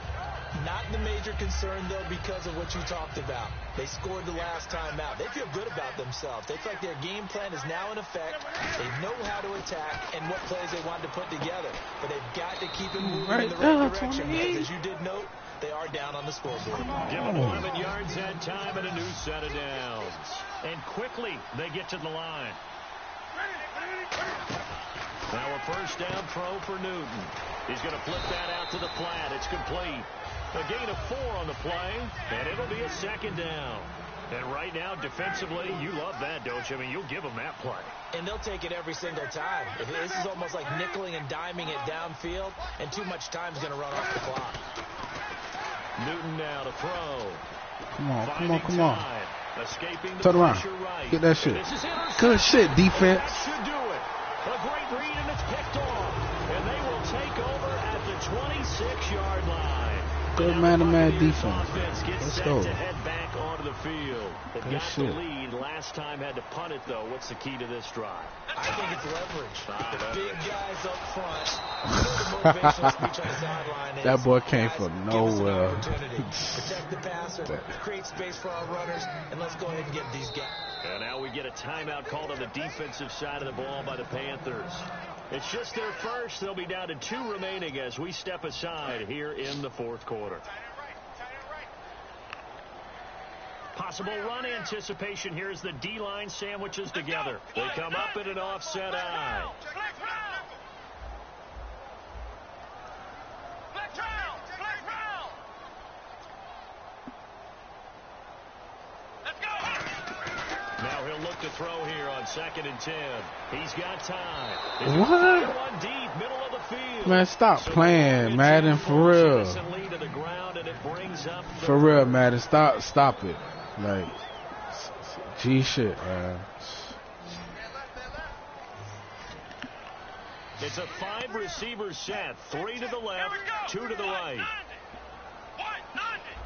[SPEAKER 3] Not the major concern, though, because of what you talked about. They scored the last time out. They feel good about themselves. They feel like their game plan is now in effect. They know how to attack and what plays they want to put together. But they've got to keep it moving in the right direction because, as you did note, they are down on the scoreboard.
[SPEAKER 2] Give them 11 yards that time and a new set of downs. And quickly, they get to the line. Now a first down throw for Newton. He's going to flip that out to the flat. It's complete. A gain of 4 on the play, and it'll be a second down. And right now, defensively, you love that, don't you? I mean, you'll give them that play.
[SPEAKER 3] And they'll take it every single time. This is almost like nickeling and diming it downfield, and too much time is going to run off the clock.
[SPEAKER 2] Newton now to throw.
[SPEAKER 5] Come on.
[SPEAKER 2] Escaping the
[SPEAKER 5] turn around.
[SPEAKER 2] Right.
[SPEAKER 5] Get that shit. Good shit, defense.
[SPEAKER 2] That should do it. A great read, and it's picked off. And they will take over at the 26-yard line.
[SPEAKER 5] Good man-to-man defense. Let's go.
[SPEAKER 2] To head back onto the field. They've got the lead. Last time had to punt it, though. What's the key to this drive?
[SPEAKER 3] I think it's leverage. Big guys up front. The motivational speech on the sideline is
[SPEAKER 5] that boy came from nowhere.
[SPEAKER 3] Protect the passer, create space for our runners, and let's go ahead and get these guys.
[SPEAKER 2] And now we get a timeout called on the defensive side of the ball by the Panthers. It's just their first. They'll be down to 2 remaining as we step aside here in the fourth quarter. Possible run anticipation here as the D-line sandwiches together. They come up in an offset eye. Now he'll look to throw here on 2nd and 10. He's got time.
[SPEAKER 5] What?
[SPEAKER 2] One deep, middle of the field.
[SPEAKER 5] Man, stop playing, Madden, for real. For real, Madden, stop it. Like, G shit, man.
[SPEAKER 2] It's a 5-receiver set. 3 to the left, 2 to the right.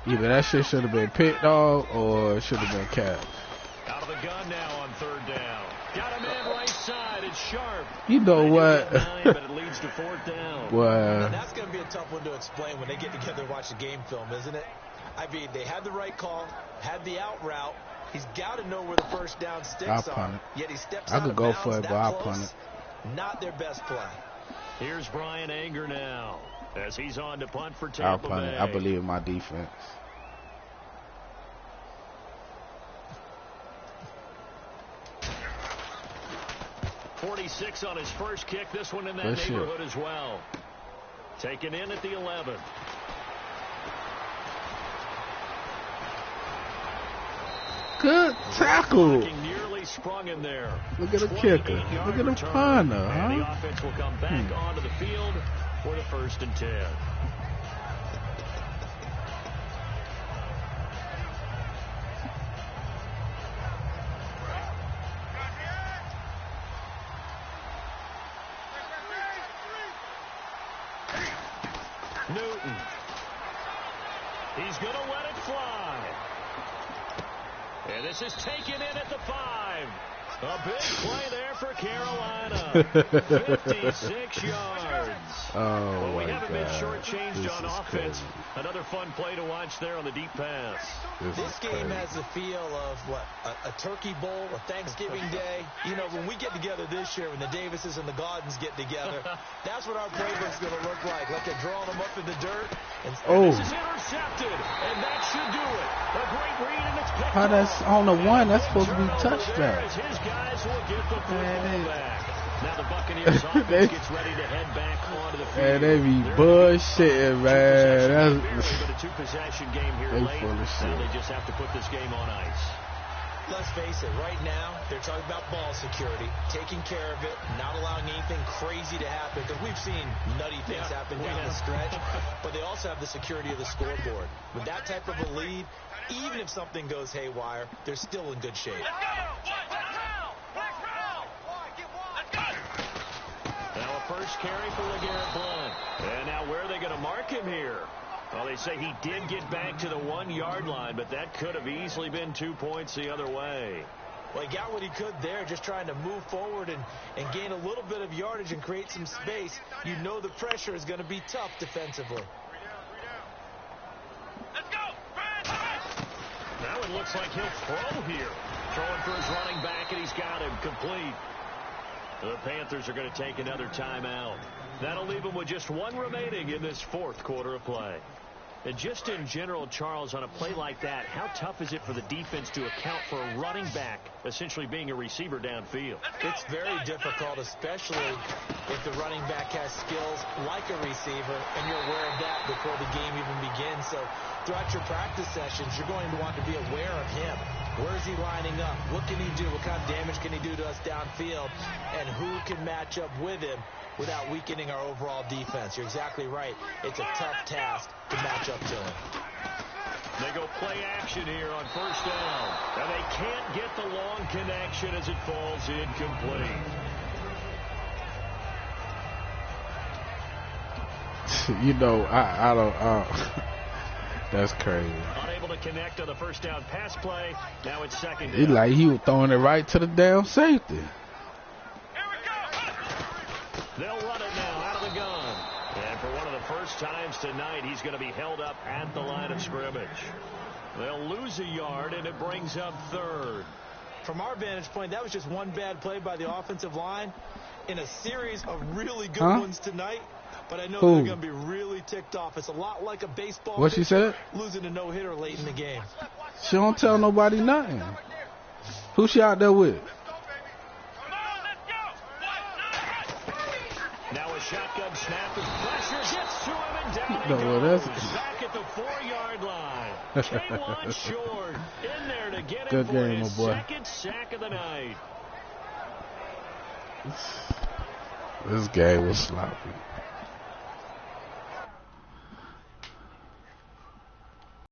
[SPEAKER 5] Either that shit should have been picked off or it should have been capped.
[SPEAKER 2] Out of the gun now on 3rd down. Got a man right side. It's sharp.
[SPEAKER 5] You know what?
[SPEAKER 2] 9, but it leads to 4th down.
[SPEAKER 5] Well,
[SPEAKER 3] that's going to be a tough one to explain when they get together and watch the game film, isn't it? I mean, they had the right call, had the out route. He's got to know where the first down sticks are. Yet he steps out of bounds. I could go for it, but I'll punt it. Not their best play.
[SPEAKER 2] Here's Brian Anger now as he's on to punt for Tampa Bay.
[SPEAKER 5] I'll punt it. I believe in my defense.
[SPEAKER 2] .46 on his first kick. This one in that neighborhood as well. Taken in at the 11.
[SPEAKER 5] Good tackle.
[SPEAKER 2] Nearly sprung in there.
[SPEAKER 5] Look at the kicker. Look at the punter, huh?
[SPEAKER 2] And the offense will come back onto the field for the 1st and 10. Newton. He's going to let it fly. And this is taken in at the 5. A big play there for Carolina. 56 yards.
[SPEAKER 5] Oh,
[SPEAKER 2] we haven't been shortchanged on offense. Crazy. Another fun play to watch there on the deep pass.
[SPEAKER 3] This game has the feel of, what, a turkey bowl, a Thanksgiving day. You know, when we get together this year, when the Davises and the Gaudens get together, that's what our playbook's going to look like. Like they're drawing them up in the dirt. And
[SPEAKER 2] this is intercepted, and that should do it. A great read, and it's picked
[SPEAKER 5] up. That's on the 1. That's supposed to be touchdown.
[SPEAKER 2] His guys will get the football back. Now the Buccaneers offense gets ready to head back onto the field.
[SPEAKER 5] Man, they be bullshitting, man.
[SPEAKER 2] That's a 2-possession game here late. Now they just have to put this game on ice.
[SPEAKER 3] Let's face it, right now, they're talking about ball security, taking care of it, not allowing anything crazy to happen, because we've seen nutty things happen down the stretch, but they also have the security of the scoreboard. With that type of a lead, even if something goes haywire, they're still in good shape.
[SPEAKER 2] Now a first carry for LeGarrette Blount. And now where are they going to mark him here? Well, they say he did get back to the 1-yard line, but that could have easily been 2 points the other way.
[SPEAKER 3] Well, he got what he could there, just trying to move forward and gain a little bit of yardage and create some space. You know the pressure is going to be tough defensively.
[SPEAKER 4] Let's go!
[SPEAKER 2] Now it looks like he'll throw here. Throwing for his running back, and he's got him complete. The Panthers are going to take another timeout. That'll leave them with just 1 remaining in this 4th quarter of play. And just in general, Charles, on a play like that, how tough is it for the defense to account for a running back essentially being a receiver downfield?
[SPEAKER 3] It's very difficult, especially if the running back has skills like a receiver, and you're aware of that before the game even begins. So throughout your practice sessions, you're going to want to be aware of him. Where is he lining up? What can he do? What kind of damage can he do to us downfield? And who can match up with him without weakening our overall defense? You're exactly right. It's a tough task to match up to him.
[SPEAKER 2] They go play action here on 1st down. And they can't get the long connection as it falls incomplete.
[SPEAKER 5] You know, I don't. That's crazy.
[SPEAKER 2] Unable to connect on the 1st down pass play. Now it's 2nd down.
[SPEAKER 5] He like he was throwing it right to the damn safety.
[SPEAKER 2] They'll run it now out of the gun. And for one of the first times tonight, he's going to be held up at the line of scrimmage. They'll lose a yard, and it brings up 3rd.
[SPEAKER 3] From our vantage point, that was just one bad play by the offensive line. in a series of really good ones tonight, but I know they're going to be really ticked off. It's a lot like a baseball
[SPEAKER 5] What she said?
[SPEAKER 3] losing a no-hitter late in the game.
[SPEAKER 5] She don't tell nobody nothing. Who she out there with?
[SPEAKER 2] Now a shotgun snap and pressure gets to him and down he
[SPEAKER 5] No,
[SPEAKER 2] goes.
[SPEAKER 5] that's
[SPEAKER 2] Back at the 4-yard line. K1 Short in there to get
[SPEAKER 5] Good
[SPEAKER 2] him for
[SPEAKER 5] game,
[SPEAKER 2] his
[SPEAKER 5] my boy.
[SPEAKER 2] second sack of the night.
[SPEAKER 5] This game was sloppy.